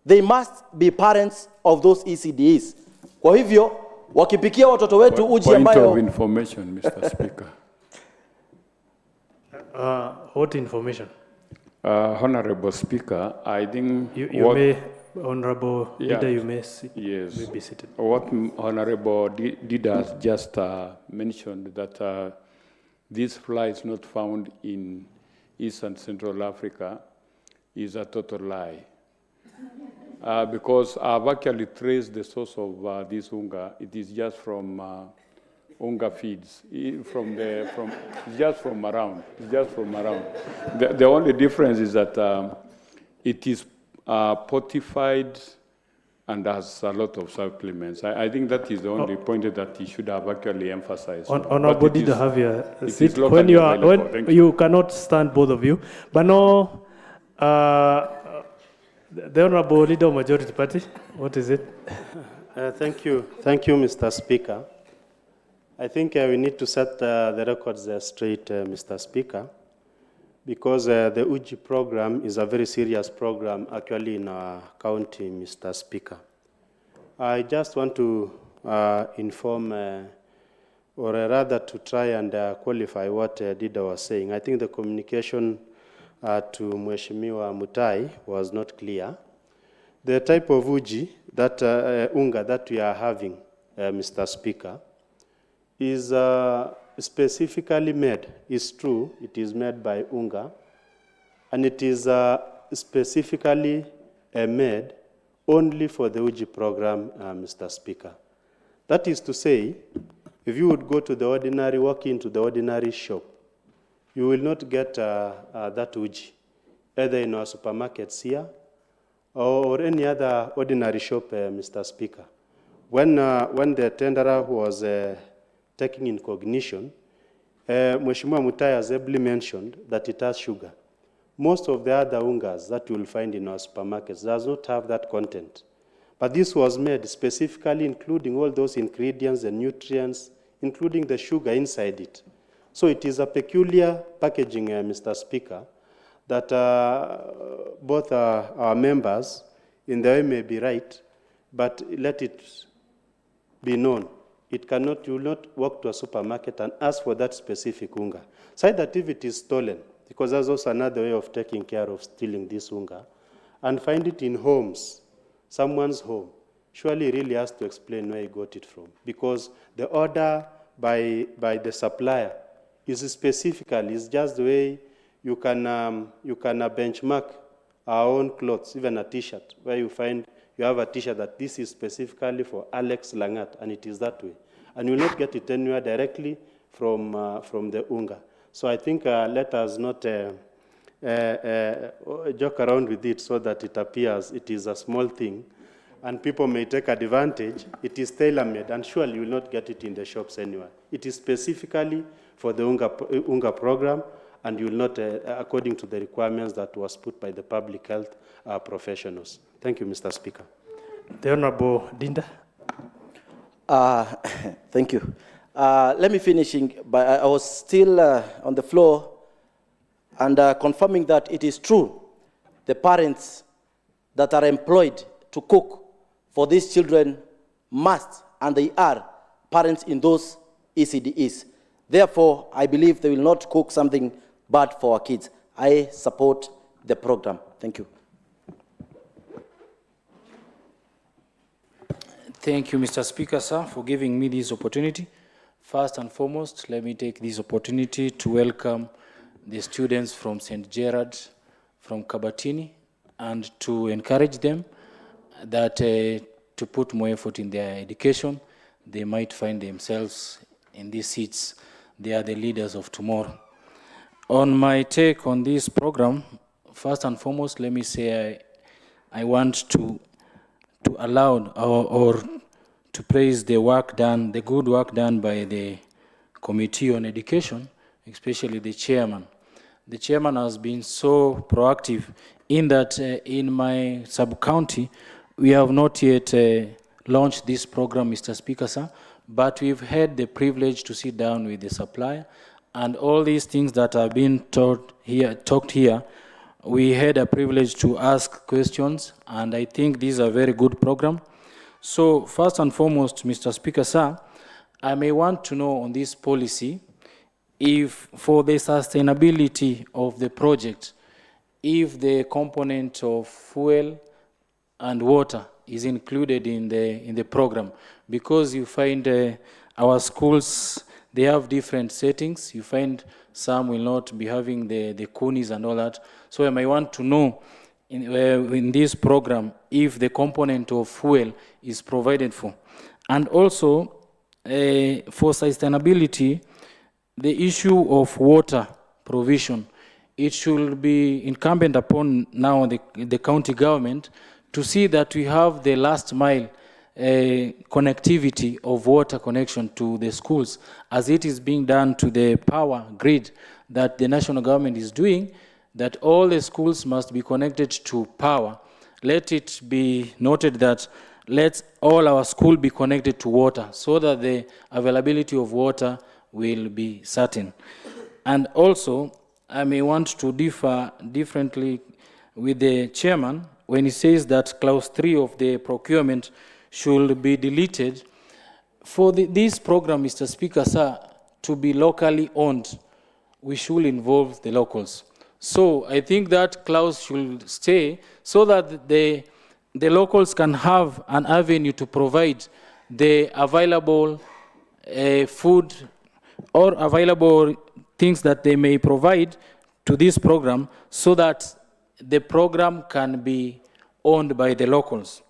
they must be parents of those ECDs. Kwa hivyo, wakipikia watoto wetu uji ambayo... Point of information, Mr. Speaker. What information? Honorable Speaker, I think... You may, Honorable Leader, you may yes. may be seated. What Honorable Dida just mentioned, that this fly is not found in East and Central Africa, is a total lie. Because I've actually traced the source of this unga. It is just from unga feeds, it's just from around. It's just from around. The only difference is that it is fortified and has a lot of supplements. I think that is the only point that he should have actually emphasized. Honorable Leader, have your seat. When you cannot stand, both of you. But no, the Honorable Leader of Majority Party, what is it? Thank you, Mr. Speaker. I think we need to set the records straight, Mr. Speaker, because the UGI program is a very serious program actually in our county, Mr. Speaker. I just want to inform, or rather to try and qualify what Dida was saying. I think the communication to Mheshimiwa Mutai was not clear. The type of uji, that unga that we are having, Mr. Speaker, is specifically made. It's true, it is made by unga, and it is specifically made only for the uji program, Mr. Speaker. That is to say, if you would go to the ordinary, walk into the ordinary shop, you will not get that uji, either in our supermarkets here or any other ordinary shop, Mr. Speaker. When the tenderer was taking in cognition, Mheshimiwa Mutai has ably mentioned that it has sugar. Most of the other ungas that you will find in our supermarkets does not have that content. But this was made specifically including all those ingredients and nutrients, including the sugar inside it. So it is a peculiar packaging, Mr. Speaker, that both our members in the way may be right, but let it be known. It cannot, you will not walk to a supermarket and ask for that specific unga. Say that if it is stolen, because that's also another way of taking care of stealing this unga, and find it in homes, someone's home, surely he really has to explain where he got it from. Because the order by the supplier is specifically, it's just the way you can benchmark our own clothes, even a t-shirt, where you find you have a t-shirt that this is specifically for Alex Langat, and it is that way. And you will not get it anywhere directly from the unga. So I think let us not joke around with it so that it appears it is a small thing, and people may take advantage. It is tailor-made, and surely you will not get it in the shops anywhere. It is specifically for the unga program, and you will not, according to the requirements that was put by the public health professionals. Thank you, Mr. Speaker. The Honorable Dinda. Thank you. Let me finish, I was still on the floor and confirming that it is true. The parents that are employed to cook for these children must, and they are, parents in those ECDs. Therefore, I believe they will not cook something bad for our kids. I support the program. Thank you. Thank you, Mr. Speaker, sir, for giving me this opportunity. First and foremost, let me take this opportunity to welcome the students from St. Gerard, from Kabatini, and to encourage them that to put more effort in their education, they might find themselves in these seats. They are the leaders of tomorrow. On my take on this program, first and foremost, let me say I want to allow or to praise the work done, the good work done by the Committee on Education, especially the chairman. The chairman has been so proactive in that in my sub-county, we have not yet launched this program, Mr. Speaker, sir, but we've had the privilege to sit down with the supplier, and all these things that are being talked here, we had a privilege to ask questions, and I think these are very good program. So first and foremost, Mr. Speaker, sir, I may want to know on this policy if for the sustainability of the project, if the component of fuel and water is included in the program, because you find our schools, they have different settings. You find some will not be having the coonies and all that. So I might want to know in this program if the component of fuel is provided for. And also for sustainability, the issue of water provision, it should be incumbent upon now the county government to see that we have the last mile connectivity of water connection to the schools, as it is being done to the power grid that the national government is doing, that all the schools must be connected to power. Let it be noted that let all our schools be connected to water so that the availability of water will be certain. And also, I may want to differ differently with the chairman when he says that clause 3 of the procurement should be deleted. For this program, Mr. Speaker, sir, to be locally owned, we should involve the locals. So I think that clause should stay so that the locals can have an avenue to provide the available food or available things that they may provide to this program so that the program can be owned by the locals.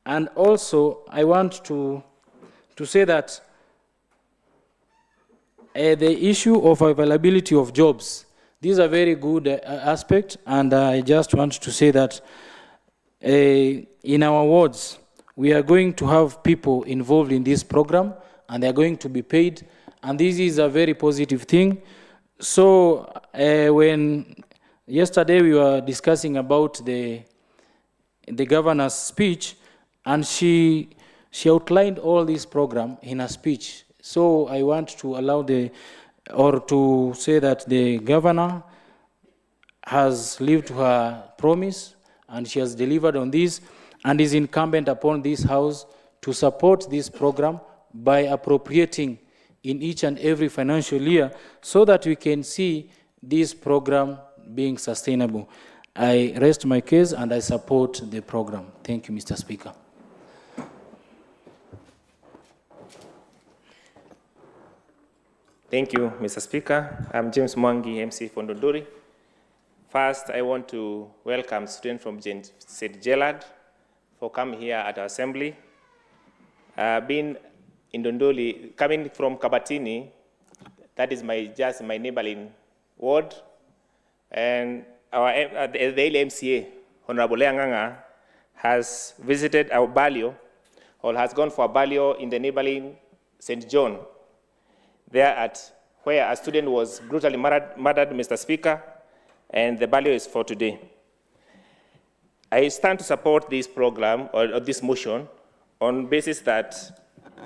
And also, I want to say that the issue of availability of jobs, these are very good aspect, and I just want to say that in our wards, we are going to have people involved in this program, and they're going to be paid, and this is a very positive thing. So when yesterday we were discussing about the governor's speech, and she outlined all this program in a speech. So I want to allow to say that the governor has lived to her promise, and she has delivered on this, and is incumbent upon this house to support this program by appropriating in each and every financial year so that we can see this program being sustainable. I rest my case and I support the program. Thank you, Mr. Speaker. Thank you, Mr. Speaker. I'm James Mwangi, MC for Ndondori. First, I want to welcome students from St. Gerard for coming here at our assembly. Being in Ndondori, coming from Kabatini, that is just my neighboring ward, and the LMCA, Honorable Leanganga, has visited our Balio, or has gone for a Balio in the neighboring St. John, where a student was brutally murdered, Mr. Speaker, and the Balio is for today. I stand to support this program, or this motion, on basis that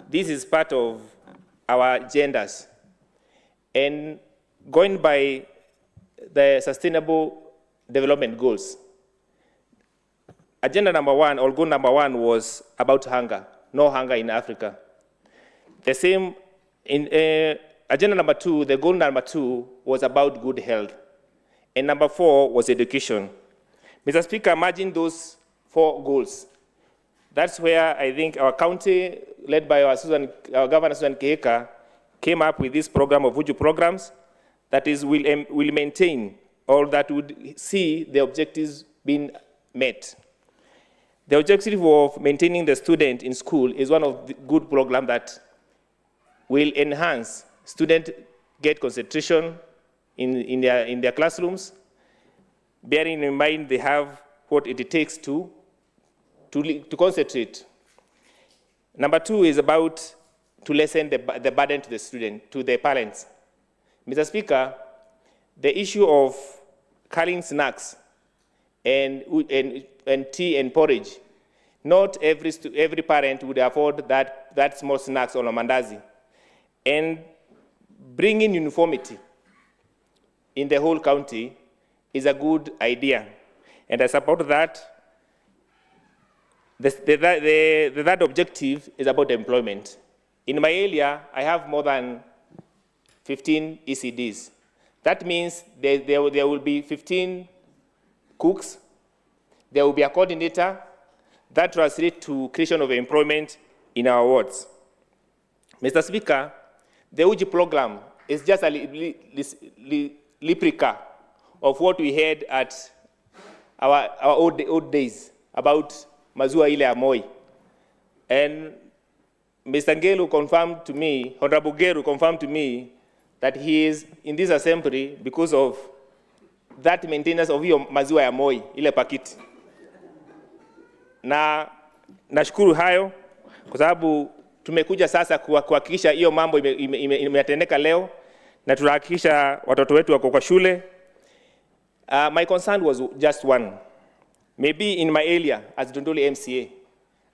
this is part of our agendas. And going by the Sustainable Development Goals, agenda number 1, or goal number 1, was about hunger, no hunger in Africa. The same, in agenda number 2, the goal number 2 was about good health. And number 4 was education. Mr. Speaker, imagine those 4 goals. That's where I think our county, led by our Governor Susan Kihika, came up with this program of Vuju programs that is will maintain, or that would see the objectives being met. The objective of maintaining the student in school is one of the good programs that will enhance student get concentration in their classrooms, bearing in mind they have what it takes to concentrate. Number 2 is about to lessen the burden to the student, to the parents. Mr. Speaker, the issue of carrying snacks and tea and porridge, not every parent would afford that small snacks on a mandazi. And bringing uniformity in the whole county is a good idea. And I support that. The third objective is about employment. In my area, I have more than 15 ECDs. That means there will be 15 cooks, there will be a coordinator. That translates to creation of employment in our wards. Mr. Speaker, the UGI program is just a replica of what we had at our old days about Mazua ile Amoi. And Mr. Ngelu confirmed to me, Honorable Geru confirmed to me that he is in this assembly because of that maintenance of hiyo maziwa ya Moi, ile pakiti. Na nashukuru hayo kwa sababu tumekuja sasa kuhakikisha hiyo mambo imetendeka leo na tunahakikisha watoto wetu wako kwa shule. My concern was just one. Maybe in my area as Dondoli MCA,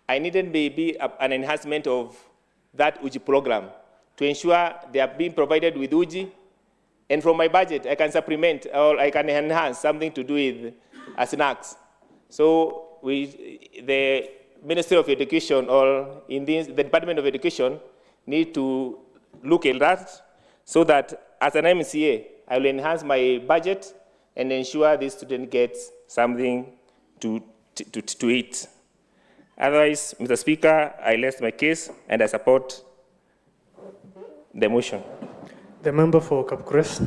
I needed maybe an enhancement of that UGI program to ensure they are being provided with UGI. And from my budget, I can supplement or I can enhance something to do with snacks. So the Ministry of Education or the Department of Education need to look at that so that as an MCA, I will enhance my budget and ensure this student gets something to eat. Otherwise, Mr. Speaker, I rest my case and I support the motion. The member for Kapkures.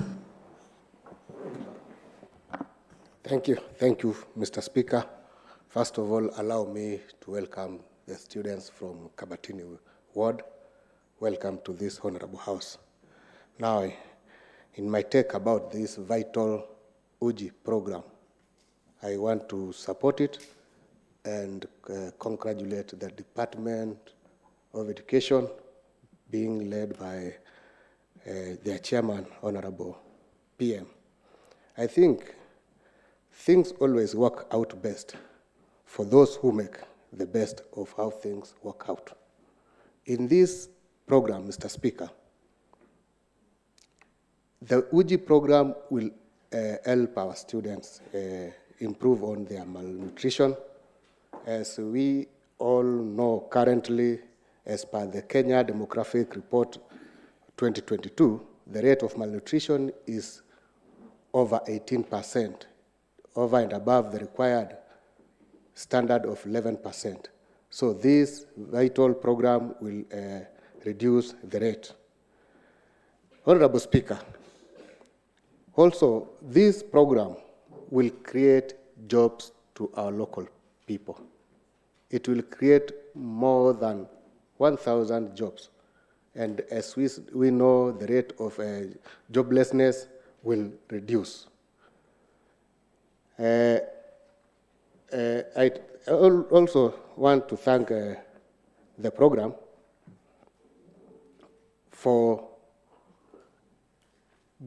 Thank you, Mr. Speaker. First of all, allow me to welcome the students from Kabatini Ward. Welcome to this honorable house. Now, in my take about this vital UGI program, I want to support it and congratulate the Department of Education being led by their chairman, Honorable PM. I think things always work out best for those who make the best of how things work out. In this program, Mr. Speaker, the UGI program will help our students improve on their malnutrition. As we all know currently, as per the Kenya Demographic Report 2022, the rate of malnutrition is over 18%, over and above the required standard of 11%. So this vital program will reduce the rate. Honorable Speaker, also this program will create jobs to our local people. It will create more than 1,000 jobs. And as we know, the rate of joblessness will reduce. I also want to thank the program for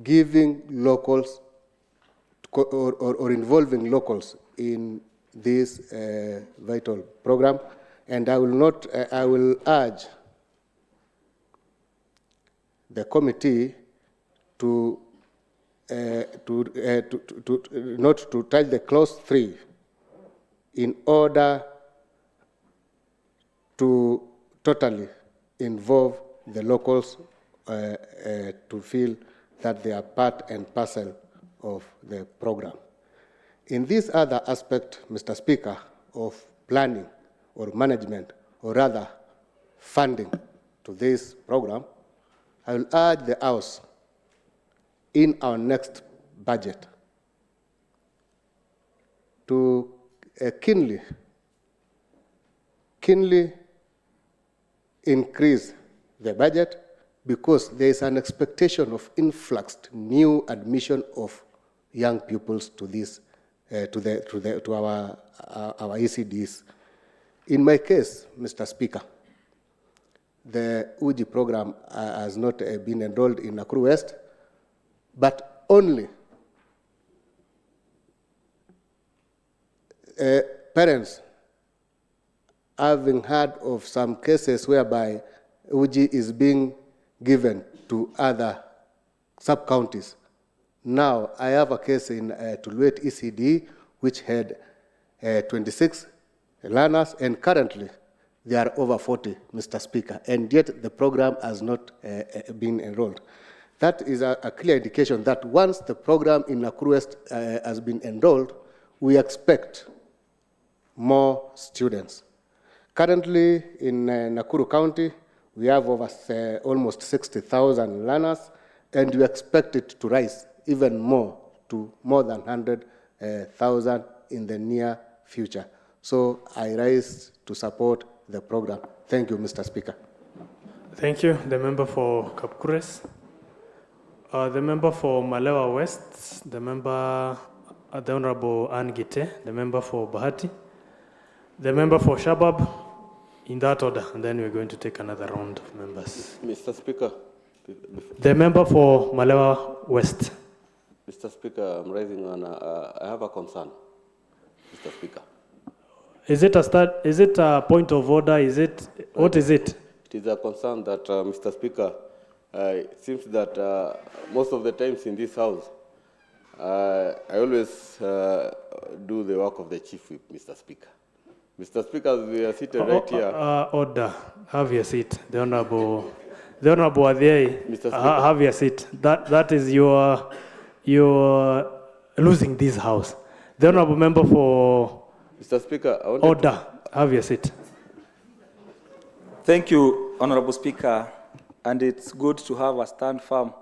giving locals or involving locals in this vital program, and I will urge the committee to not to touch the clause 3 in order to totally involve the locals to feel that they are part and parcel of the program. In this other aspect, Mr. Speaker, of planning or management, or rather funding to this program, I will urge the House in our next budget to keenly keenly increase the budget because there is an expectation of influxed new admission of young pupils to this, to our ECDs. In my case, Mr. Speaker, the UGI program has not been enrolled in Nakuru West, but only parents having heard of some cases whereby UGI is being given to other sub-counties. Now, I have a case in Tuluet ECD, which had 26 learners, and currently there are over 40, Mr. Speaker, and yet the program has not been enrolled. That is a clear indication that once the program in Nakuru West has been enrolled, we expect more students. Currently in Nakuru County, we have over almost 60,000 learners, and we expect it to rise even more to more than 100,000 in the near future. So I rise to support the program. Thank you, Mr. Speaker. Thank you, the member for Kapkures. The member for Malewa West, the member, the Honorable Ann Gite, the member for Bahati, the member for Shabab, in that order, and then we're going to take another round of members. Mr. Speaker. The member for Malewa West. Mr. Speaker, I'm raising on, I have a concern, Mr. Speaker. Is it a point of order? Is it, what is it? It is a concern that, Mr. Speaker, it seems that most of the times in this house, I always do the work of the chief whip, Mr. Speaker. Mr. Speaker, as we are seated right here. Order. Have your seat. The Honorable Adhiai, have your seat. That is you're losing this house. The Honorable Member for Mr. Speaker, I order. Have your seat. Thank you, Honorable Speaker, and it's good to have a stand firm.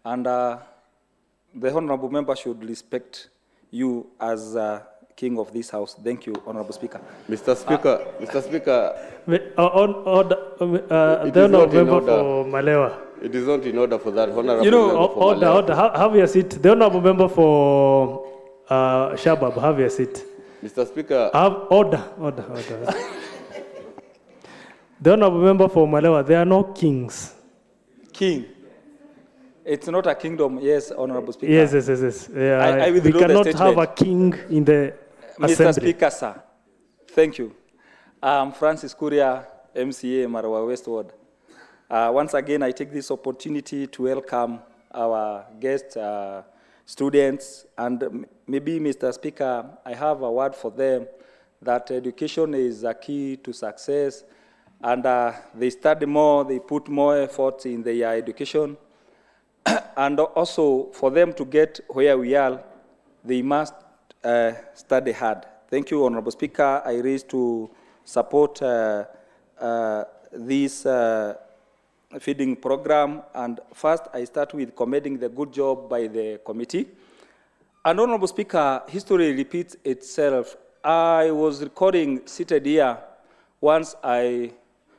And the Honorable Member should respect you as King of this House. Thank you, Honorable Speaker. Mr. Speaker, Mr. Speaker. The Honorable Member for Malewa. It is not in order for that, Honorable Member for Malewa. Order. Have your seat. The Honorable Member for Shabab, have your seat. Mr. Speaker. Order. The Honorable Member for Malewa, there are no kings. King. It's not a kingdom, yes, Honorable Speaker. Yes. We cannot have a king in the assembly. Mr. Speaker, sir, thank you. I'm Francis Kuria, MCA, Marawa West Ward. Once again, I take this opportunity to welcome our guest students, and maybe, Mr. Speaker, I have a word for them that education is a key to success, and they study more, they put more effort in their education, and also for them to get where we are, they must study hard. Thank you, Honorable Speaker. I raise to support this feeding program. And first, I start with commending the good job by the committee. And Honorable Speaker, history repeats itself. I was recording seated here once I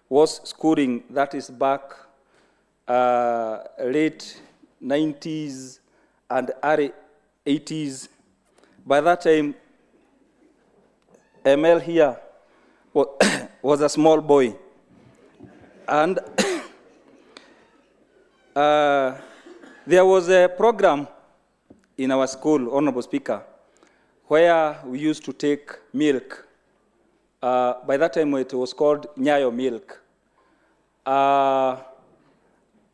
was schooling, that is back late 90s and early 80s. By that time, Emil here was a small boy. And there was a program in our school, Honorable Speaker, where we used to take milk. By that time, it was called Nyayo milk.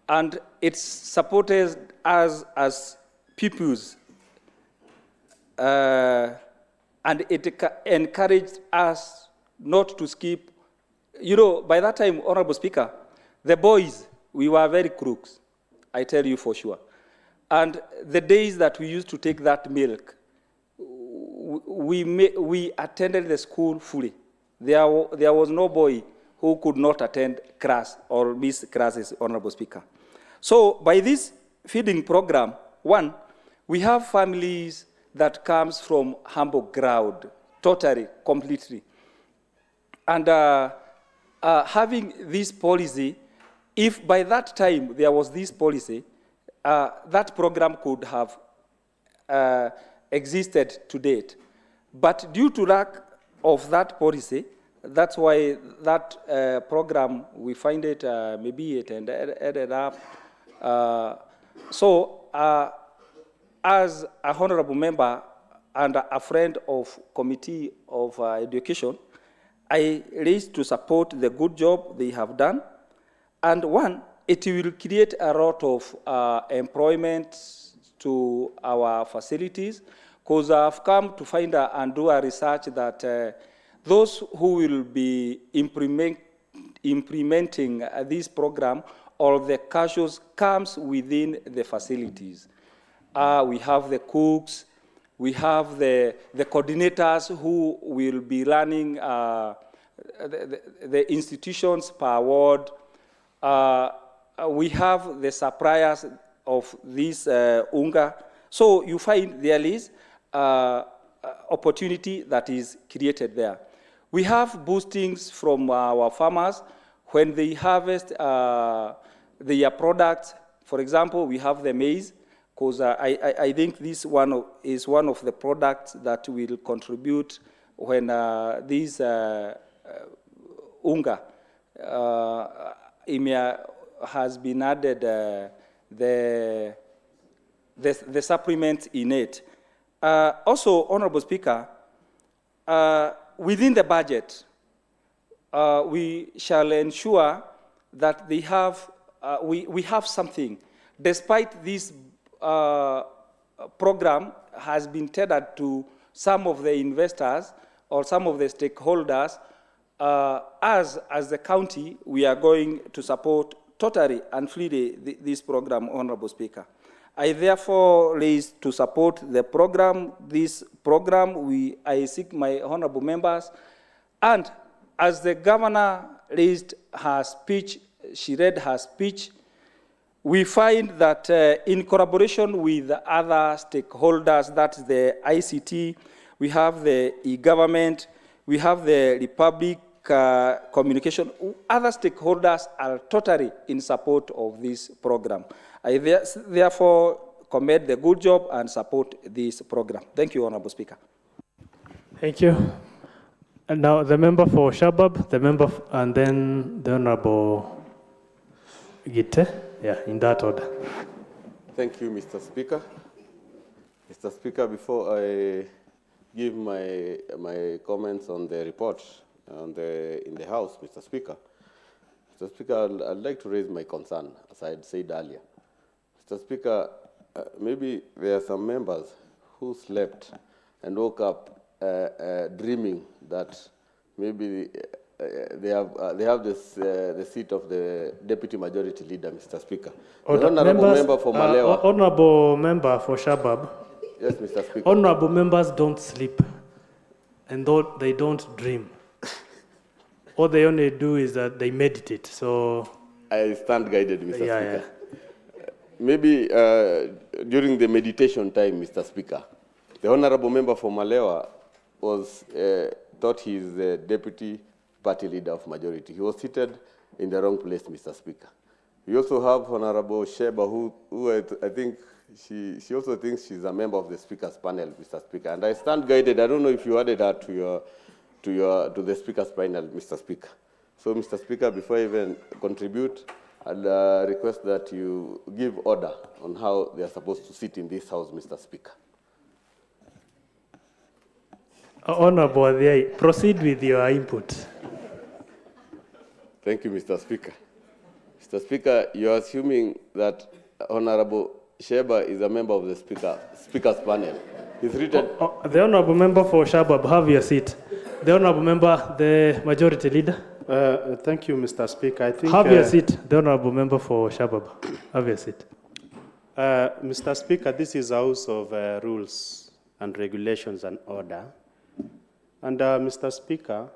And it supported us as pupils. And it encouraged us not to skip. You know, by that time, Honorable Speaker, the boys, we were very crooks, I tell you for sure. And the days that we used to take that milk, we attended the school fully. There was no boy who could not attend class or miss classes, Honorable Speaker. So by this feeding program, one, we have families that comes from humble ground, totally, completely. And having this policy, if by that time there was this policy, that program could have existed to date. But due to lack of that policy, that's why that program, we find it, maybe it ended up. As a honorable member and a friend of Committee of Education, I raised to support the good job they have done. And one, it will create a lot of employment to our facilities, because I've come to find and do a research that those who will be implementing this program, all the casuals comes within the facilities. We have the cooks, we have the coordinators who will be running the institutions per ward. We have the suppliers of this UNGA. So you find there is opportunity that is created there. We have boostings from our farmers when they harvest their products. For example, we have the maize, because I think this one is one of the products that will contribute when this UNGA has been added the supplements in it. Also, Honorable Speaker, within the budget, we shall ensure that they have, we have something. Despite this program has been tethered to some of the investors or some of the stakeholders, as the county, we are going to support totally and freely this program, Honorable Speaker. I therefore raise to support the program, this program. I seek my honorable members. And as the governor raised her speech, she read her speech, we find that in collaboration with other stakeholders, that's the ICT, we have the e-government, we have the Republic Communication, other stakeholders are totally in support of this program. I therefore commend the good job and support this program. Thank you, Honorable Speaker. Thank you. And now the member for Shabab, the member, and then the Honorable Gite. Yeah, in that order. Thank you, Mr. Speaker. Mr. Speaker, before I give my comments on the report in the House, Mr. Speaker, I'd like to raise my concern, as I had said earlier. Mr. Speaker, maybe there are some members who slept and woke up dreaming that maybe they have the seat of the Deputy Majority Leader, Mr. Speaker. The Honorable Member for Malewa. Honorable Member for Shabab. Yes, Mr. Speaker. Honorable members don't sleep, and they don't dream. All they only do is that they meditate. So I stand guided, Mr. Speaker. Yeah. Maybe during the meditation time, Mr. Speaker, the Honorable Member for Malewa thought he is the Deputy Party Leader of Majority. He was seated in the wrong place, Mr. Speaker. We also have Honorable Sheba, who I think she also thinks she's a member of the Speaker's panel, Mr. Speaker. And I stand guided. I don't know if you added her to the Speaker's panel, Mr. Speaker. So, Mr. Speaker, before I even contribute, I'll request that you give order on how they are supposed to sit in this House, Mr. Speaker. Honorable Adhiai, proceed with your input. Thank you, Mr. Speaker. Mr. Speaker, you're assuming that Honorable Sheba is a member of the Speaker's panel. He's written... The Honorable Member for Shabab, have your seat. The Honorable Member, the Majority Leader. Thank you, Mr. Speaker. I think, have your seat, the Honorable Member for Shabab. Have your seat. Mr. Speaker, this is a House of Rules and Regulations and Order. And Mr. Speaker,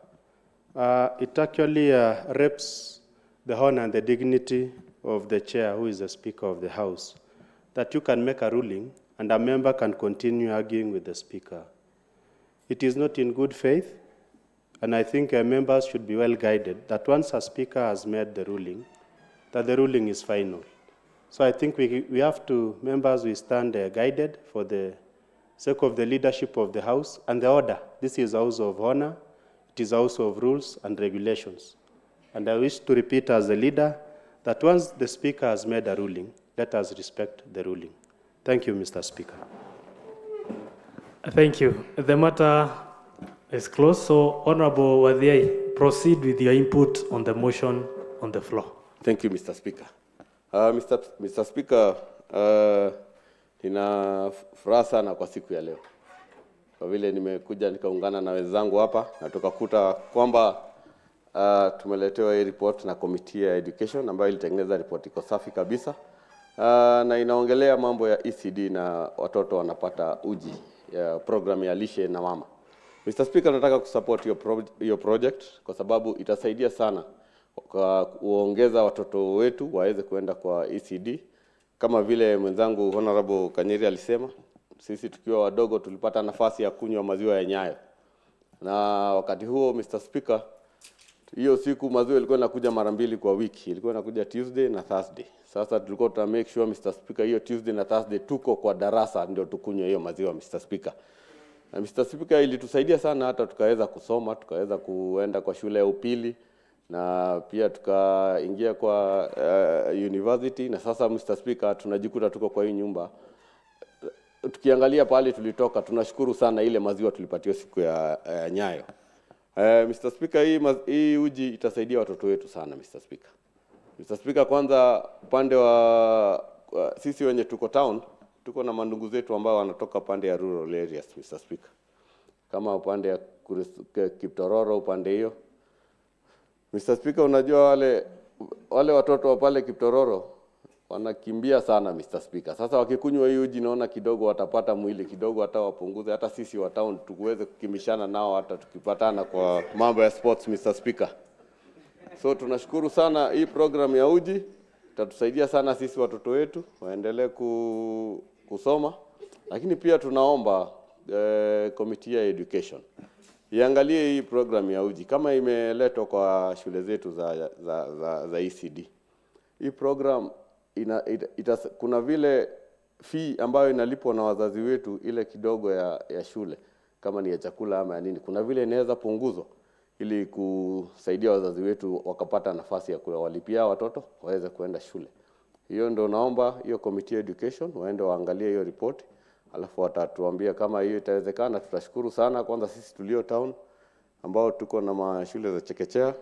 it actually reps the honor and the dignity of the chair, who is the Speaker of the House, that you can make a ruling and a member can continue arguing with the Speaker. It is not in good faith And I think members should be well guided that once a speaker has made the ruling, that the ruling is final. So I think we have to, members, we stand guided for the sake of the leadership of the House and the order. This is a House of Honor. It is a House of Rules and Regulations. And I wish to repeat as a leader that once the Speaker has made a ruling, let us respect the ruling. Thank you, Mr. Speaker. Thank you. The matter is closed. So, Honorable Wadhiai, proceed with your input on the motion on the floor. Thank you, Mr. Speaker. Mr. Speaker, nina furaha sana kwa siku ya leo. Kwa vile nimekuja nikaungana na wenzangu hapa na tukakuta kwamba tumeletewa hii report na Committee ya Education ambayo ilitengeneza report iko safi kabisa. Na inaongelea mambo ya ECD na watoto wanapata uji ya program ya lishe na mama. Mr. Speaker, nataka kusupport your project kwa sababu itasaidia sana kwa kuongeza watoto wetu waweze kuenda kwa ECD. Kama vile mwenzangu Honorable Kanyeri alisema, sisi tukiwa wadogo tulipata nafasi ya kunywa maziwa ya Nyayo. Na wakati huo, Mr. Speaker, hiyo siku maziwa ilikuwa inakuja mara 2 kwa wiki. Ilikuwa inakuja Tuesday na Thursday. Sasa tulikuwa tuta make sure, Mr. Speaker, hiyo Tuesday na Thursday tuko kwa darasa ndio tukunywe hiyo maziwa, Mr. Speaker. Na Mr. Speaker, ilitusaidia sana hata tukaweza kusoma, tukaweza kuenda kwa shule ya upili na pia tukaingia kwa university. Na sasa, Mr. Speaker, tunajikuta tuko kwa hii nyumba. Tukiangalia pale tulitoka, tunashukuru sana ile maziwa tulipatiwa siku ya Nyayo. Mr. Speaker, hii uji itasaidia watoto wetu sana, Mr. Speaker. Mr. Speaker, kwanza upande wa sisi wenye tuko town, tuko na mandugu zetu ambao wanatoka pande ya rural areas, Mr. Speaker. Kama upande ya Kiptororo, upande hiyo. Mr. Speaker, unajua wale watoto wa pale Kiptororo wanakimbia sana, Mr. Speaker. Sasa wakikunywa hii uji naona kidogo watapata mwili, kidogo hata wapunguze, hata sisi wa town tuweze kukimbishana nao hata tukipatana kwa mambo ya sports, Mr. Speaker. So tunashukuru sana hii program ya uji, itatusaidia sana sisi watoto wetu waendelee kusoma. Lakini pia tunaomba Committee ya Education iangalie hii program ya uji kama imeletwa kwa shule zetu za ECD. Hii program kuna vile fee ambayo inalipwa na wazazi wetu, ile kidogo ya shule kama ni ya chakula ama ya nini, kuna vile inaweza punguzwa ili kusaidia wazazi wetu wakapata nafasi ya kuwalipia watoto waweze kuenda shule. Hiyo ndio naomba hiyo Committee ya Education waende waangalie hiyo report, alafu watatuambia kama hiyo itawezekana. Tutashukuru sana. Kwanza sisi tulio town ambao tuko na mashule za chekechea.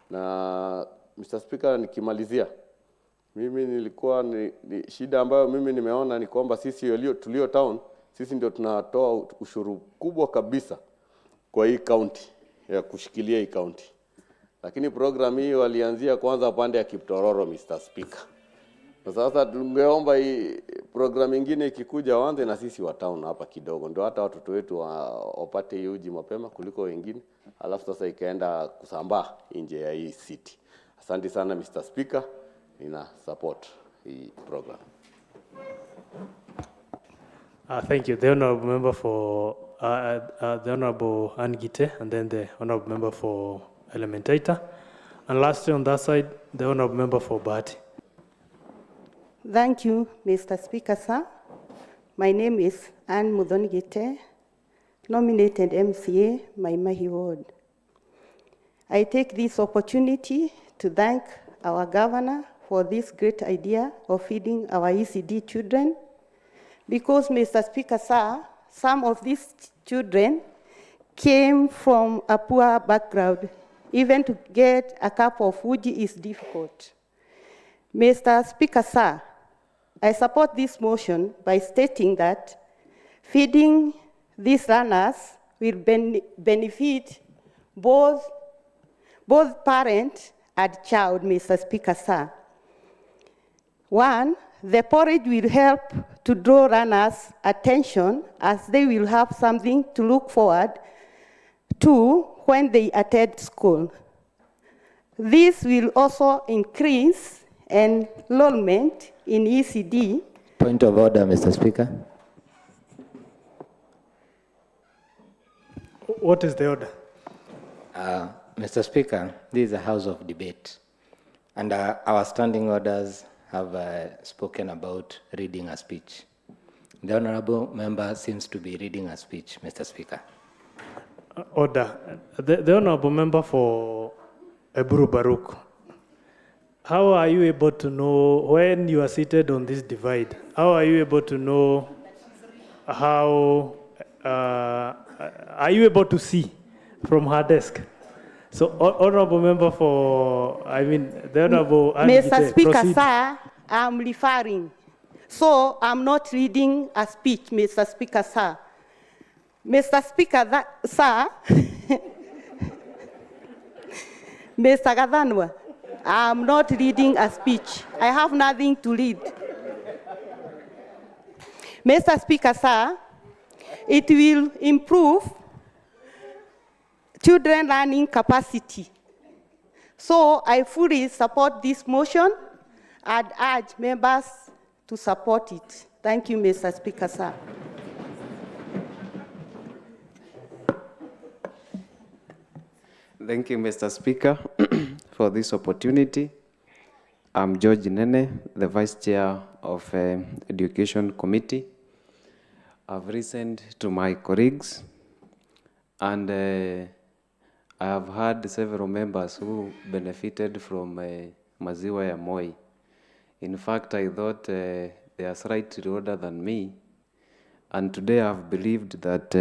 Na Mr. Speaker, nikimalizia, mimi nilikuwa shida ambayo mimi nimeona ni kwamba sisi tulio town, sisi ndio tunatoa ushuru kubwa kabisa kwa hii county, ya kushikilia hii county. Lakini program hii walianzia kwanza upande ya Kiptororo, Mr. Speaker. Na sasa tungeomba hii program nyingine ikikuja waanze na sisi wa town hapa kidogo, ndio hata watoto wetu wapate hii uji mapema kuliko wengine, alafu sasa ikaenda kusambaa nje ya hii city. Asante sana, Mr. Speaker. Nina support hii program. Thank you. The honorable member for the honorable Angite, and then the honorable member for Elementaita, and lastly on that side, the honorable member for Bahati. Thank you, Mr. Speaker, sir. My name is Anne Mudhonigite, nominated MCA, Maimahi Ward. I take this opportunity to thank our governor for this great idea of feeding our ECD children, because, Mr. Speaker, sir, some of these children came from a poor background. Even to get a cup of uji is difficult. Mr. Speaker, sir, I support this motion by stating that feeding these runners will benefit both parent and child, Mr. Speaker, sir. One, the porridge will help to draw runners' attention as they will have something to look forward to when they attend school. This will also increase enrollment in ECD. Point of order, Mr. Speaker. What is the order? Mr. Speaker, this is a house of debate, and our standing orders have spoken about reading a speech. The honorable member seems to be reading a speech, Mr. Speaker. Order. The honorable member for Eburu Baruch. How are you able to know when you are seated on this divide? How are you able to know how, are you able to see from her desk? So, honorable member for, the honorable Mr. Speaker, proceed. sir, I'm referring. So I'm not reading a speech, Mr. Speaker, sir. Mr. Speaker, sir, Mr. Gadanwa, I'm not reading a speech. I have nothing to read. Mr. Speaker, sir, it will improve children learning capacity. So I fully support this motion and urge members to support it. Thank you, Mr. Speaker, sir. Thank you, Mr. Speaker, for this opportunity. I'm George Nene, the Vice Chair of Education Committee. I've listened to my colleagues, and I have heard several members who benefited from Maziwa ya Moi. In fact, I thought they are slightly older than me, and today I've believed that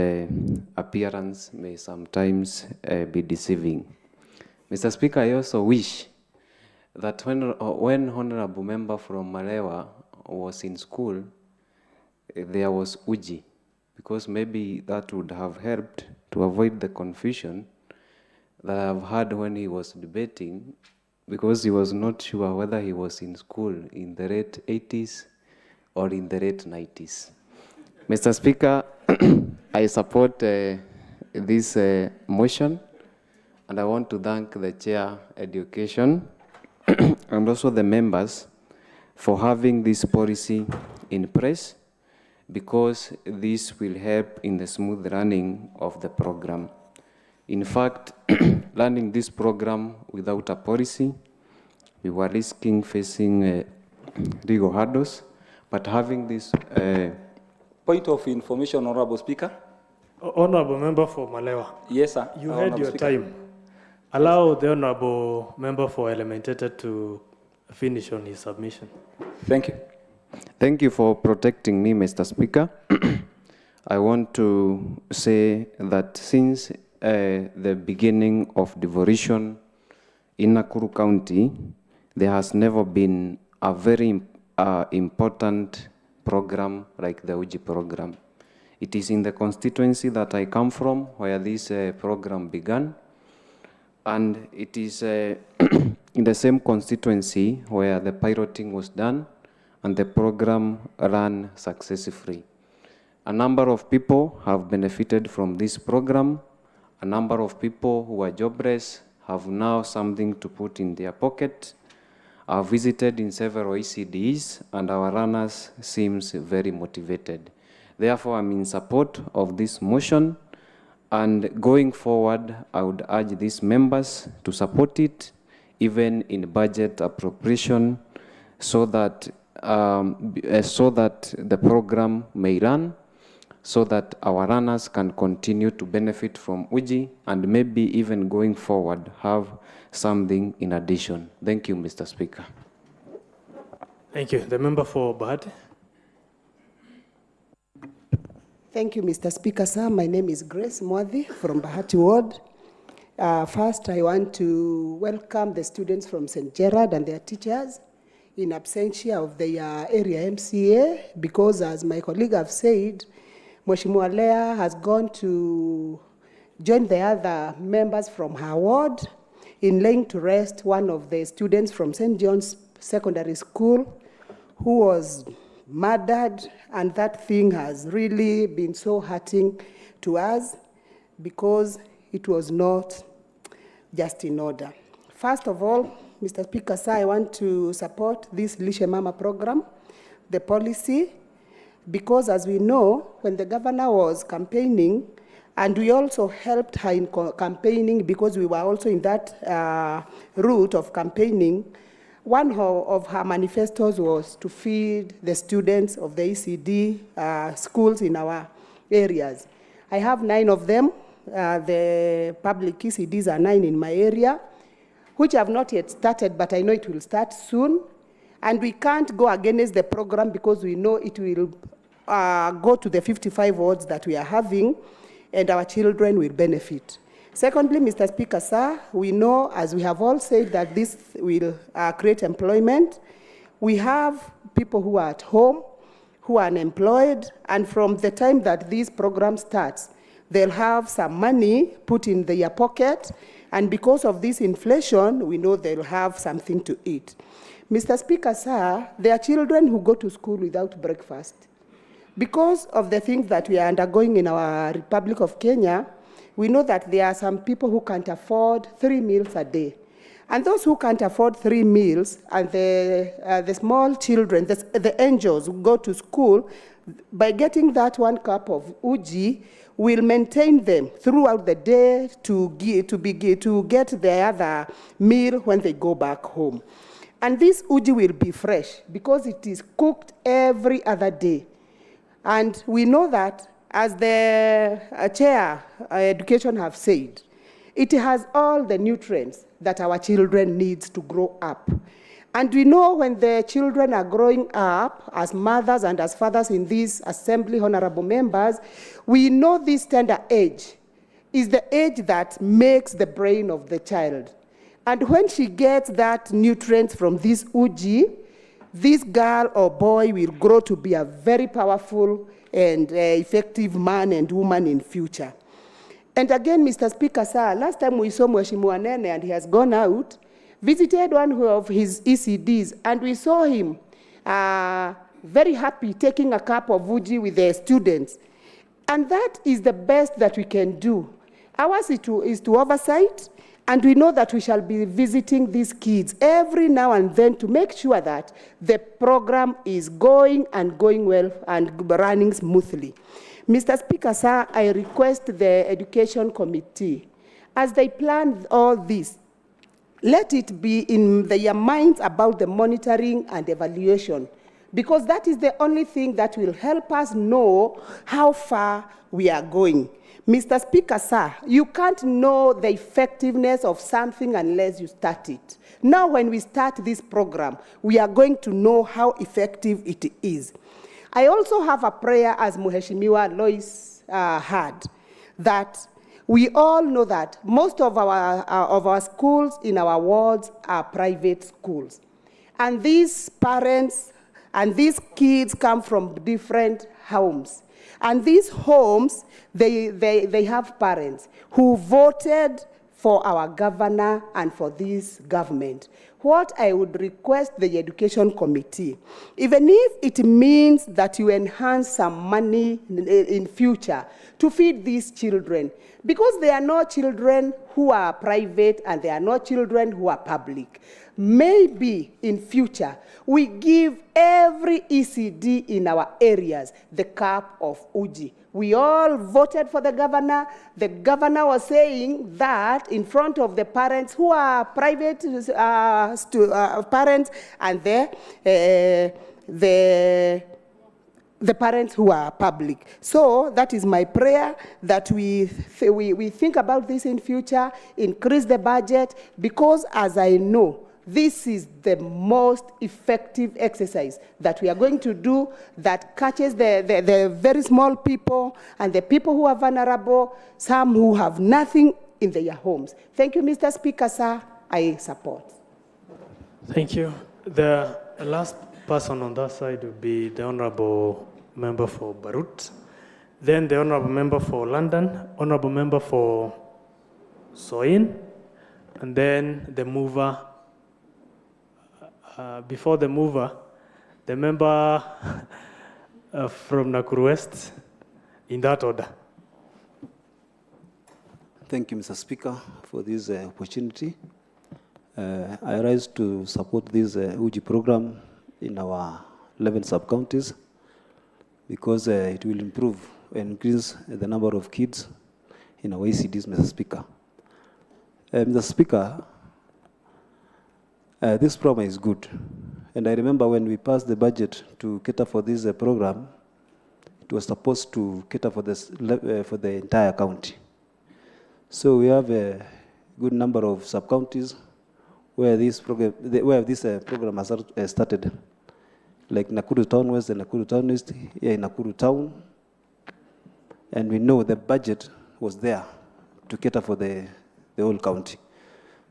appearance may sometimes be deceiving. Mr. Speaker, I also wish that when Honorable Member from Malewa was in school, there was Uji, because maybe that would have helped to avoid the confusion that I've had when he was debating, because he was not sure whether he was in school in the late 80s or in the late 90s. Mr. Speaker, I support this motion, and I want to thank the Chair Education and also the members for having this policy in place, because this will help in the smooth running of the program. In fact, running this program without a policy, we were risking facing legal hurdles, but having this... Point of information, Honorable Speaker. Honorable Member for Malewa. Yes, sir. You had your time. Allow the Honorable Member for Elementated to finish on his submission. Thank you. Thank you for protecting me, Mr. Speaker. I want to say that since the beginning of devolution in Nakuru County, there has never been a very important program like the Uji program. It is in the constituency that I come from where this program began, and it is in the same constituency where the piloting was done and the program ran successfully. A number of people have benefited from this program. A number of people who are jobless have now something to put in their pocket. I've visited in several ECDs, and our runners seems very motivated. Therefore, I'm in support of this motion, and going forward, I would urge these members to support it, even in budget appropriation, so that the program may run, so that our runners can continue to benefit from Uji, and maybe even going forward have something in addition. Thank you, Mr. Speaker. Thank you. The member for Bahati. Thank you, Mr. Speaker, sir. My name is Grace Mwadhi from Bahati Ward. First, I want to welcome the students from St. Gerard and their teachers in absentia of their area MCA, because as my colleague have said, Mheshimiwa Lea has gone to join the other members from her ward in laying to rest one of the students from St. John's Secondary School who was murdered, and that thing has really been so hurting to us because it was not just in order. First of all, Mr. Speaker, sir, I want to support this Lishe Mama program, the policy, because as we know, when the governor was campaigning, And we also helped her in campaigning because we were also in that route of campaigning. One of her manifestos was to feed the students of the ECD schools in our areas. I have 9 of them. The public ECDs are 9 in my area, which have not yet started, but I know it will start soon. And we can't go against the program because we know it will go to the 55 wards that we are having, and our children will benefit. Secondly, Mr. Speaker, sir, we know, as we have all said, that this will create employment. We have people who are at home, who are unemployed, and from the time that this program starts, they'll have some money put in their pocket, and because of this inflation, we know they'll have something to eat. Mr. Speaker, sir, there are children who go to school without breakfast. Because of the things that we are undergoing in our Republic of Kenya, we know that there are some people who can't afford 3 meals a day. And those who can't afford 3 meals, and the small children, the angels who go to school, by getting that 1 cup of uji, will maintain them throughout the day to get their other meal when they go back home. And this uji will be fresh because it is cooked every other day. And we know that, as the chair education have said, it has all the nutrients that our children need to grow up. And we know when the children are growing up, as mothers and as fathers in this assembly, honorable members, we know this tender age is the age that makes the brain of the child. And when she gets that nutrients from this uji, this girl or boy will grow to be a very powerful and effective man and woman in future. And again, Mr. Speaker, sir, last time we saw Mheshimiwa Nene, and he has gone out, visited one of his ECDs, and we saw him very happy taking a cup of uji with the students. And that is the best that we can do. Ours is to oversight, and we know that we shall be visiting these kids every now and then to make sure that the program is going well and running smoothly. Mr. Speaker, sir, I request the Education Committee, as they plan all this, let it be in their minds about the monitoring and evaluation, because that is the only thing that will help us know how far we are going. Mr. Speaker, sir, you can't know the effectiveness of something unless you start it. Now, when we start this program, we are going to know how effective it is. I also have a prayer, as Mheshimiwa Lois had, that we all know that most of our schools in our wards are private schools. And these parents and these kids come from different homes. And these homes, they have parents who voted for our governor and for this government. What I would request the Education Committee, even if it means that you enhance some money in future to feed these children, because there are no children who are private and there are no children who are public. Maybe in future, we give every ECD in our areas the cup of uji. We all voted for the governor. The governor was saying that in front of the parents who are private parents and the parents who are public. So that is my prayer, that we think about this in future, increase the budget, because as I know, this is the most effective exercise that we are going to do that catches the very small people and the people who are vulnerable, some who have nothing in their homes. Thank you, Mr. Speaker, sir. I support. Thank you. The last person on that side will be the Honourable Member for Barut, then the Honourable Member for London, Honourable Member for Soin, and then the mover. Before the mover, the member from Nakuru West, in that order. Thank you, Mr. Speaker, for this opportunity. I rise to support this UGI program in our 11 sub-counties because it will improve and increase the number of kids in our ECDs, Mr. Speaker. Mr. Speaker, this program is good. And I remember when we passed the budget to cater for this program, it was supposed to cater for, for the entire county. So we have a good number of sub-counties where this program, program has started, like Nakuru Town West and Nakuru Town East, here in Nakuru Town. And we know the budget was there to cater for the whole county.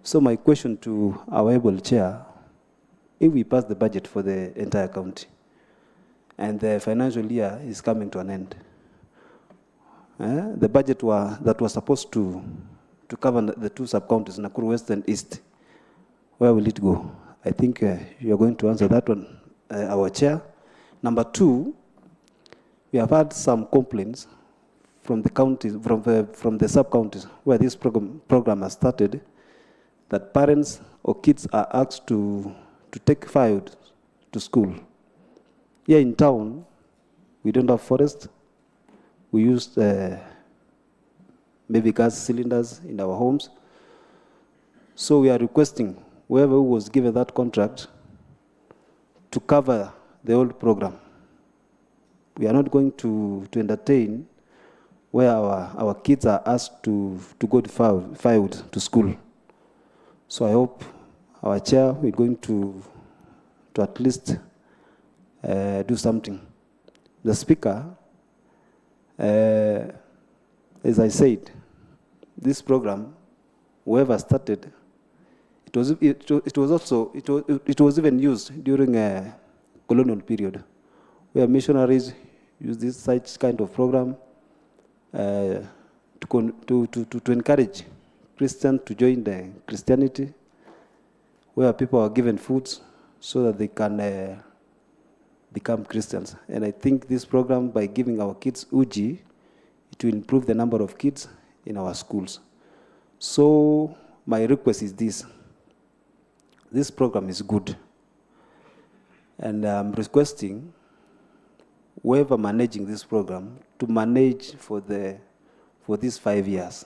So my question to our able chair, if we pass the budget for the entire county, and the financial year is coming to an end, the budget that was supposed to cover the two sub-counties, Nakuru West and East, where will it go? I think you are going to answer that one, our chair. Number two, we have had some complaints from the counties, from the sub-counties where this program has started, that parents or kids are asked to take firewood to school. Here in town, we don't have forest. We use maybe gas cylinders in our homes. So we are requesting whoever was given that contract to cover the old program. We are not going to entertain where our kids are asked to go to firewood to school. So I hope our chair, we're going to at least do something. The Speaker, as I said, this program, whoever started, it was even used during a colonial period, where missionaries used this such kind of program to encourage Christians to join the Christianity, where people are given foods so that they can become Christians. And I think this program, by giving our kids uji, it will improve the number of kids in our schools. So my request is this. This program is good. And I'm requesting whoever managing this program to manage for these 5 years.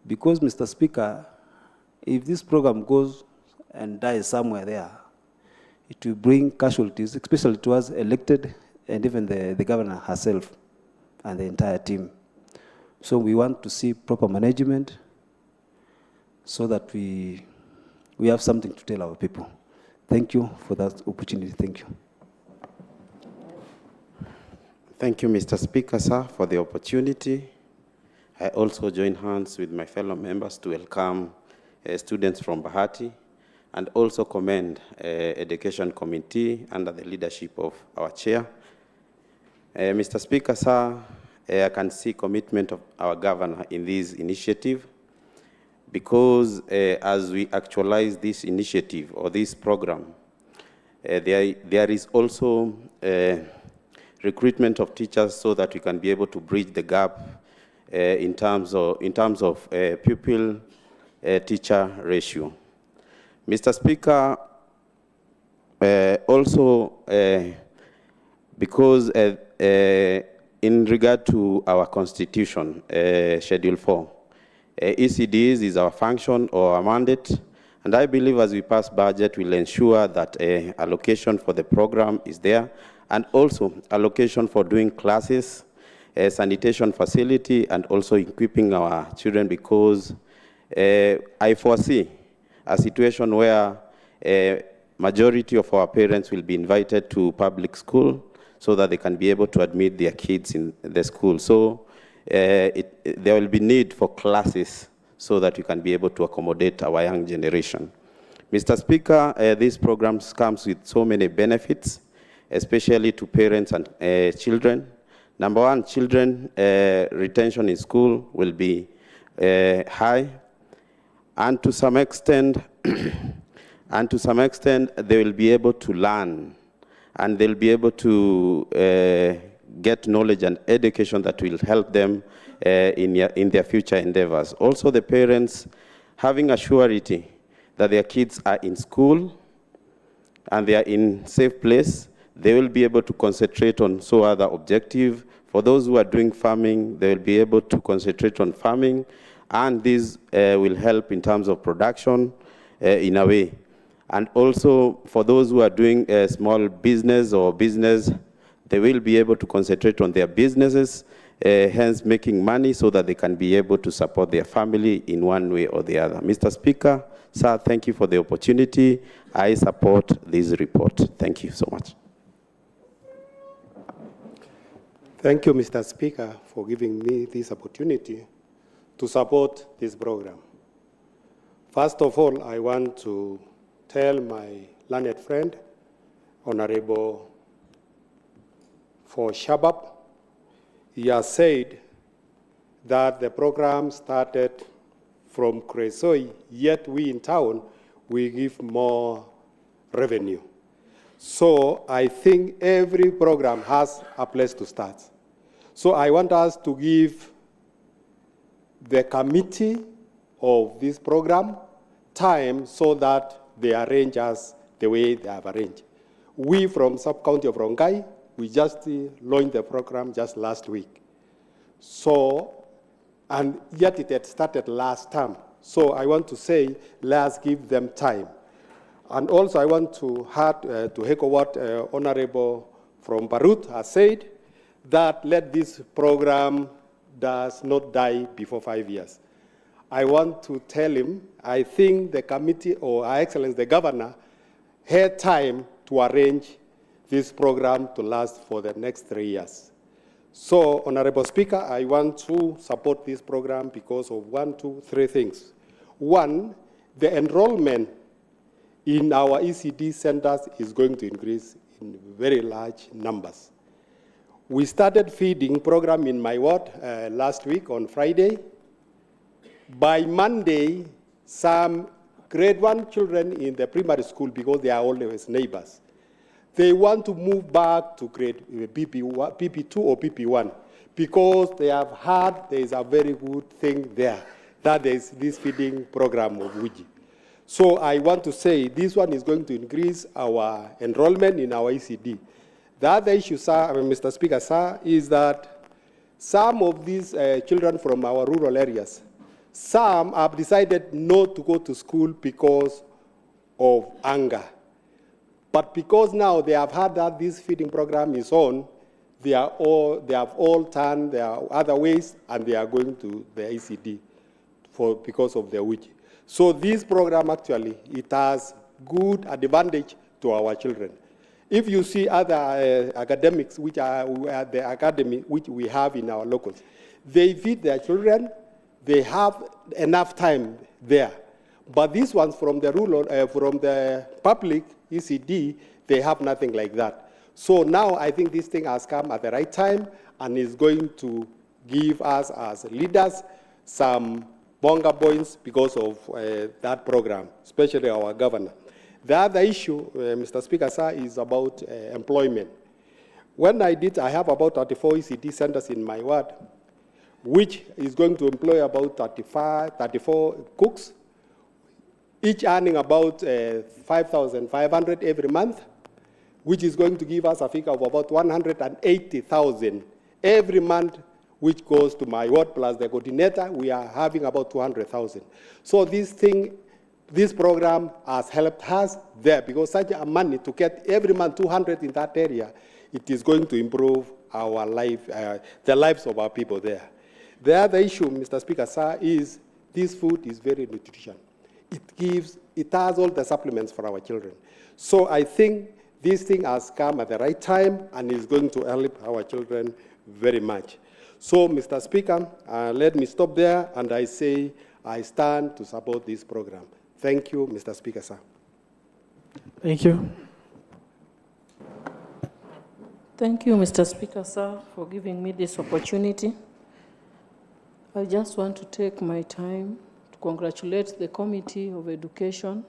Because, Mr. Speaker, if this program goes and dies somewhere there, it will bring casualties, especially to us elected and even the governor herself and the entire team. So we want to see proper management so that we have something to tell our people. Thank you for that opportunity. Thank you. Thank you, Mr. Speaker, sir, for the opportunity. I also join hands with my fellow members to welcome students from Bahati and also commend Education Committee under the leadership of our chair. Mr. Speaker, sir, I can see commitment of our governor in this initiative because as we actualize this initiative or this program, there is also recruitment of teachers so that we can be able to bridge the gap in terms of pupil-teacher ratio. Mr. Speaker, also because in regard to our Constitution, Schedule 4, ECDs is our function or our mandate, and I believe as we pass budget, we'll ensure that allocation for the program is there, and also allocation for doing classes, sanitation facility, and also equipping our children, because I foresee a situation where majority of our parents will be invited to public school so that they can be able to admit their kids in the school. So there will be need for classes so that we can be able to accommodate our young generation. Mr. Speaker, this program comes with so many benefits, especially to parents and children. Number one, children retention in school will be high, and to some extent, they will be able to learn, and they'll be able to get knowledge and education that will help them in their future endeavors. Also, the parents having a surety that their kids are in school and they are in safe place, they will be able to concentrate on so other objective. For those who are doing farming, they will be able to concentrate on farming, and this will help in terms of production in a way. And also, for those who are doing a small business or business, they will be able to concentrate on their businesses, hence making money so that they can be able to support their family in one way or the other. Mr. Speaker, sir, thank you for the opportunity. I support this report. Thank you so much. Thank you, Mr. Speaker, for giving me this opportunity to support this program. First of all, I want to tell my learned friend, Honorable for Shabab, he has said that the program started from Kresoi, yet we in town, we give more revenue. So I think every program has a place to start. So I want us to give the committee of this program time so that they arrange us the way they have arranged. We from Sub-County of Rongai, we just launched the program just last week. So, and yet it had started last term. So I want to say, let's give them time. And also I want to echo what Honorable from Barut has said, that let this program does not die before 5 years. I want to tell him, I think the committee, or Her Excellency the Governor, had time to arrange this program to last for the next 3 years. So, Honorable Speaker, I want to support this program because of 3 things. One, the enrollment in our ECD centers is going to increase in very large numbers. We started feeding program in my ward last week on Friday. By Monday, some grade 1 children in the primary school, because they are always neighbors, they want to move back to grade PP2 or PP1 because they have heard there is a very good thing there, that there is this feeding program of Wiji. So I want to say this one is going to increase our enrollment in our ECD. The other issue, sir, Mr. Speaker, sir, is that some of these children from our rural areas, some have decided not to go to school because of anger. But because now they have heard that this feeding program is on, they have all turned their other ways and they are going to the ECD because of their wage. So this program actually, it has good advantage to our children. If you see other academics, which are the academy which we have in our locals, they feed their children, they have enough time there. But these ones from the rural, from the public ECD, they have nothing like that. So now I think this thing has come at the right time and is going to give us as leaders some bonga points because of that program, especially our governor. The other issue, Mr. Speaker, sir, is about employment. When I have about 34 ECD centers in my ward, which is going to employ about 34 cooks, each earning about 5,500 every month, which is going to give us a figure of about 180,000 every month, which goes to my ward plus the coordinator. We are having about 200,000. So this program has helped us there because such a money to get every month 200 in that area, it is going to improve our life, the lives of our people there. The other issue, Mr. Speaker, sir, is this food is very nutritious. It has all the supplements for our children. So I think this thing has come at the right time and is going to help our children very much. So, Mr. Speaker, let me stop there and I say I stand to support this program. Thank you, Mr. Speaker, sir. Thank you. Thank you, Mr. Speaker, sir, for giving me this opportunity. I just want to take my time to congratulate the Committee of Education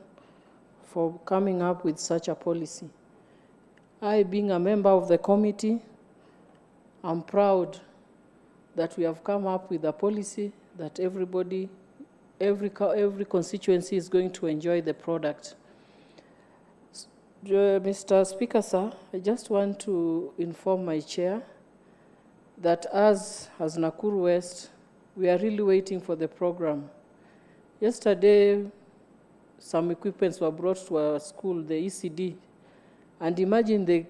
for coming up with such a policy. I, being a member of the committee, I'm proud that we have come up with a policy that everybody, every constituency is going to enjoy the product. Mr. Speaker, sir, I just want to inform my chair that as Nakuru West, we are really waiting for the program. Yesterday, some equipments were brought to our school, the ECD, and imagine the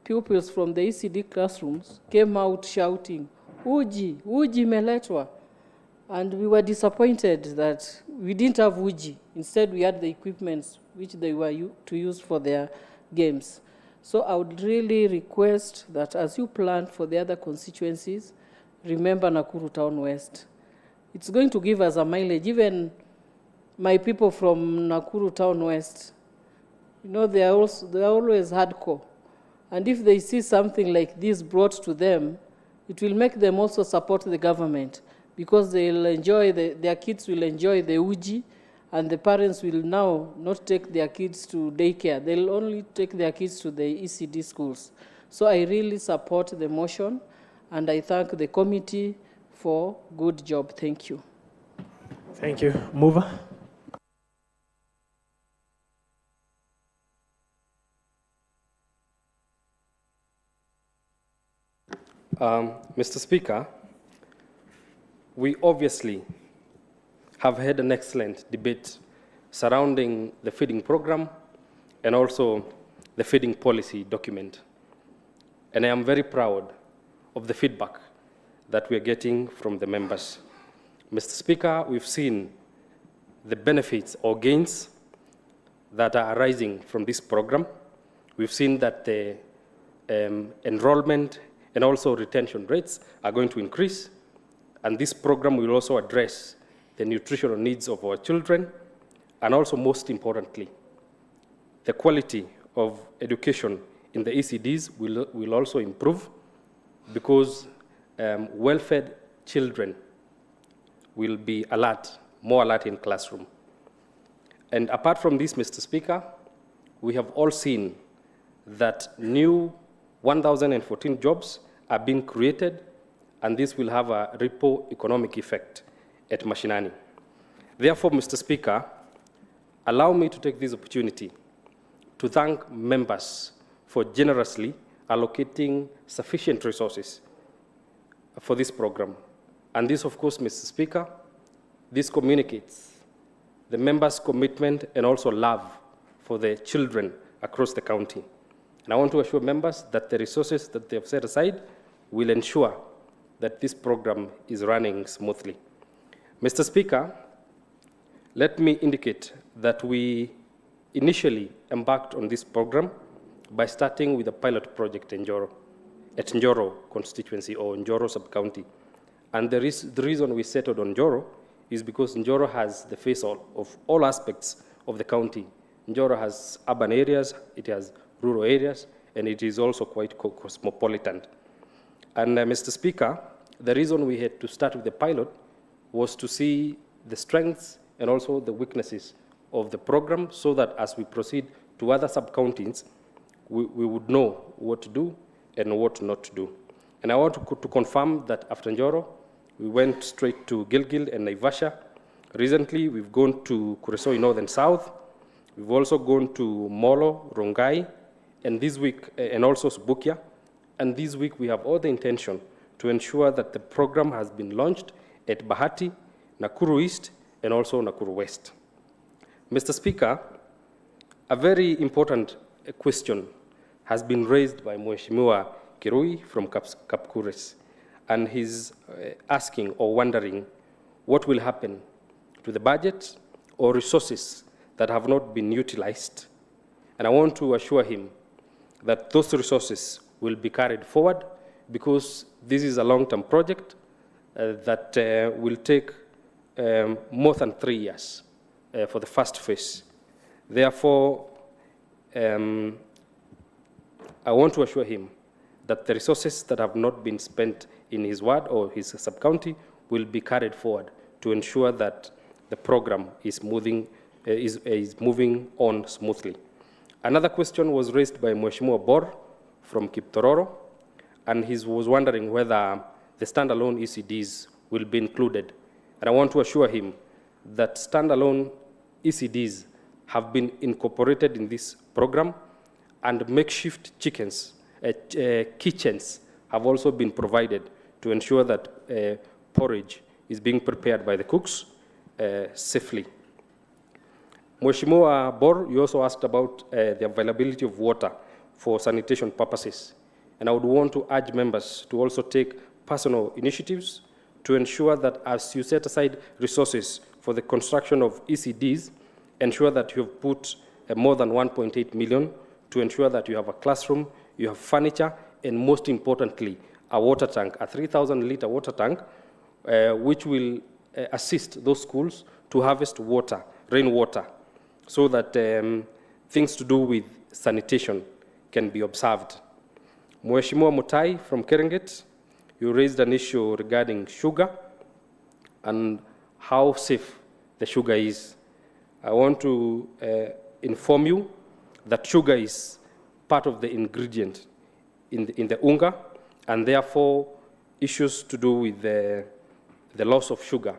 pupils from the ECD classrooms came out shouting, "Uji, uji meletwa." And we were disappointed that we didn't have uji. Instead, we had the equipments which they were to use for their games. So I would really request that as you plan for the other constituencies, remember Nakuru Town West. It's going to give us a mileage. Even my people from Nakuru Town West, you know, they are always hardcore. And if they see something like this brought to them, it will make them also support the government, because they'll enjoy, their kids will enjoy the uji, and the parents will now not take their kids to daycare. They'll only take their kids to the ECD schools. So I really support the motion, and I thank the committee for good job. Thank you. Thank you. Mover. Mr. Speaker, we obviously have had an excellent debate surrounding the feeding program and also the feeding policy document. And I am very proud of the feedback that we are getting from the members. Mr. Speaker, we've seen the benefits or gains that are arising from this program. We've seen that the enrollment and also retention rates are going to increase. And this program will also address the nutritional needs of our children, and also, most importantly, the quality of education in the ECDs will also improve, because well-fed children will be more alert in classroom. And apart from this, Mr. Speaker, we have all seen that new 1,014 jobs are being created, and this will have a ripple economic effect at Mashinani. Therefore, Mr. Speaker, allow me to take this opportunity to thank members for generously allocating sufficient resources for this program. And this, of course, Mr. Speaker, this communicates the members' commitment and also love for the children across the county. And I want to assure members that the resources that they have set aside will ensure that this program is running smoothly. Mr. Speaker, let me indicate that we initially embarked on this program by starting with a pilot project in Njoro, at Njoro constituency or Njoro sub-county. And the reason we settled on Njoro is because Njoro has the face of all aspects of the county. Njoro has urban areas, it has rural areas, and it is also quite cosmopolitan. And Mr. Speaker, the reason we had to start with the pilot was to see the strengths and also the weaknesses of the program, so that as we proceed to other sub-counties, we would know what to do and what not to do. And I want to confirm that after Njoro, we went straight to Gilgil and Naivasha. Recently, we've gone to Kuresoi North and South. We've also gone to Molo, Rongai, and this week, and also Subukia. And this week, we have all the intention to ensure that the program has been launched at Bahati, Nakuru East, and also Nakuru West. Mr. Speaker, a very important question has been raised by Mheshimiwa Kirui from Kapkures, and he's asking or wondering what will happen to the budget or resources that have not been utilized. And I want to assure him that those resources will be carried forward, because this is a long-term project that will take more than 3 years for the first phase. Therefore, I want to assure him that the resources that have not been spent in his ward or his sub-county will be carried forward to ensure that the program is moving on smoothly. Another question was raised by Mheshimiwa Bor from Kiptororo, and he was wondering whether the standalone ECDs will be included. And I want to assure him that standalone ECDs have been incorporated in this program, and makeshift kitchens have also been provided to ensure that porridge is being prepared by the cooks safely. Mheshimiwa Bor, you also asked about the availability of water for sanitation purposes. And I would want to urge members to also take personal initiatives to ensure that as you set aside resources for the construction of ECDs, ensure that you have put more than 1.8 million to ensure that you have a classroom, you have furniture, and most importantly, a water tank, a 3,000-liter water tank, which will assist those schools to harvest water, rainwater, so that things to do with sanitation can be observed. Mheshimiwa Mutai from Keringet, you raised an issue regarding sugar and how safe the sugar is. I want to inform you that sugar is part of the ingredient in the unga, and therefore issues to do with the loss of sugar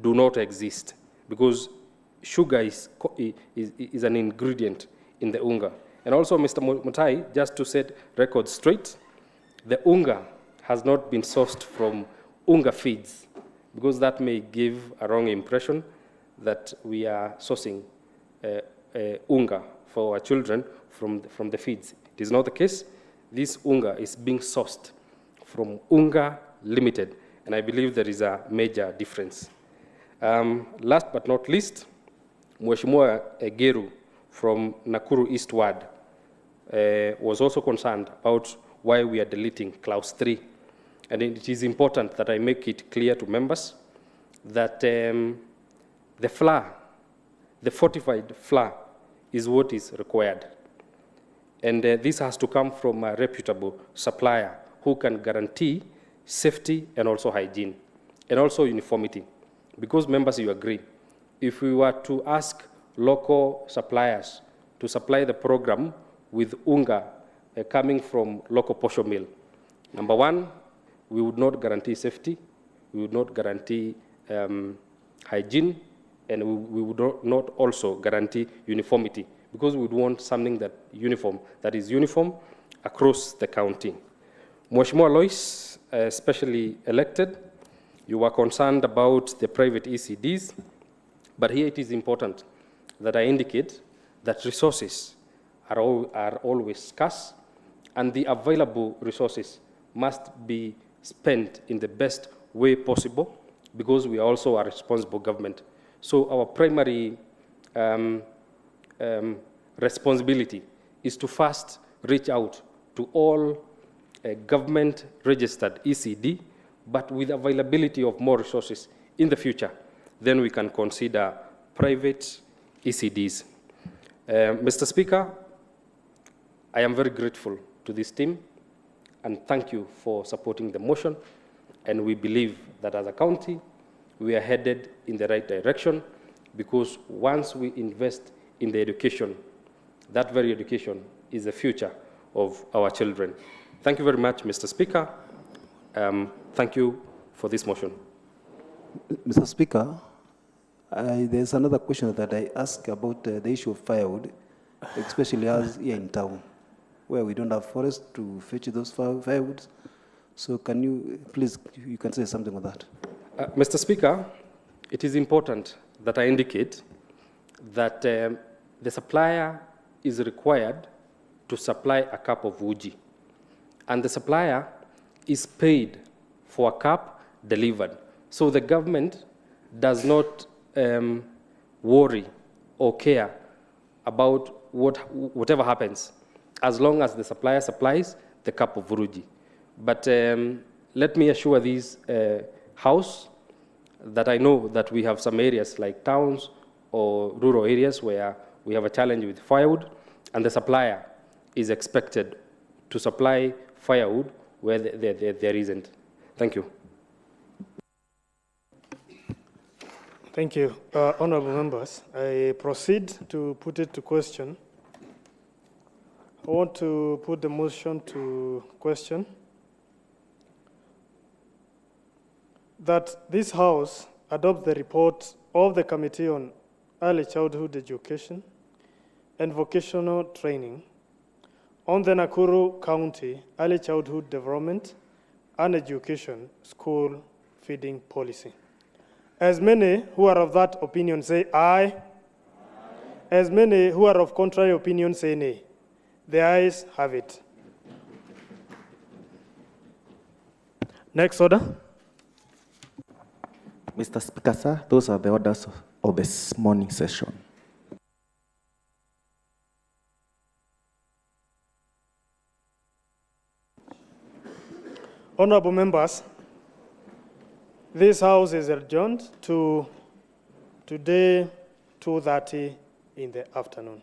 do not exist, because sugar is an ingredient in the unga. And also, Mr. Mutai, just to set records straight, the unga has not been sourced from unga feeds, because that may give a wrong impression that we are sourcing unga for our children from the feeds. It is not the case. This unga is being sourced from Unga Limited, and I believe there is a major difference. Last but not least, Mheshimiwa Geru from Nakuru East Ward was also concerned about why we are deleting clause 3. And it is important that I make it clear to members that the flour, the fortified flour, is what is required. And this has to come from a reputable supplier who can guarantee safety and also hygiene, and also uniformity. Because members, you agree, if we were to ask local suppliers to supply the program with unga coming from local posho mill, number one, we would not guarantee safety, we would not guarantee hygiene, and we would not also guarantee uniformity, because we would want something that is uniform across the county. Mheshimiwa Lois, especially elected, you were concerned about the private ECDs, but here it is important that I indicate that resources are always scarce, and the available resources must be spent in the best way possible, because we are also a responsible government. So our primary responsibility is to first reach out to all government-registered ECD, but with availability of more resources in the future, then we can consider private ECDs. Mr. Speaker, I am very grateful to this team, and thank you for supporting the motion, and we believe that as a county, we are headed in the right direction, because once we invest in the education, that very education is the future of our children. Thank you very much, Mr. Speaker. Thank you for this motion. Mr. Speaker, there's another question that I ask about the issue of firewood, especially as here in town, where we don't have forest to fetch those firewoods. So can you, please, you can say something on that. Mr. Speaker, it is important that I indicate that the supplier is required to supply a cup of uji, and the supplier is paid for a cup delivered. So the government does not worry or care about whatever happens, as long as the supplier supplies the cup of uji. But let me assure this House that I know that we have some areas like towns or rural areas where we have a challenge with firewood, and the supplier is expected to supply firewood where there isn't. Thank you. Thank you. Honorable members, I proceed to put it to question. I want to put the motion to question that this House adopts the report of the Committee on Early Childhood Education and Vocational Training on the Nakuru County Early Childhood Development and Education School Feeding Policy. As many who are of that opinion say aye. As many who are of contrary opinion say nay. The ayes have it. Next order. Mr. Speaker, sir, those are the orders of this morning session. Honorable members, this House is adjourned to today, 2:30 in the afternoon.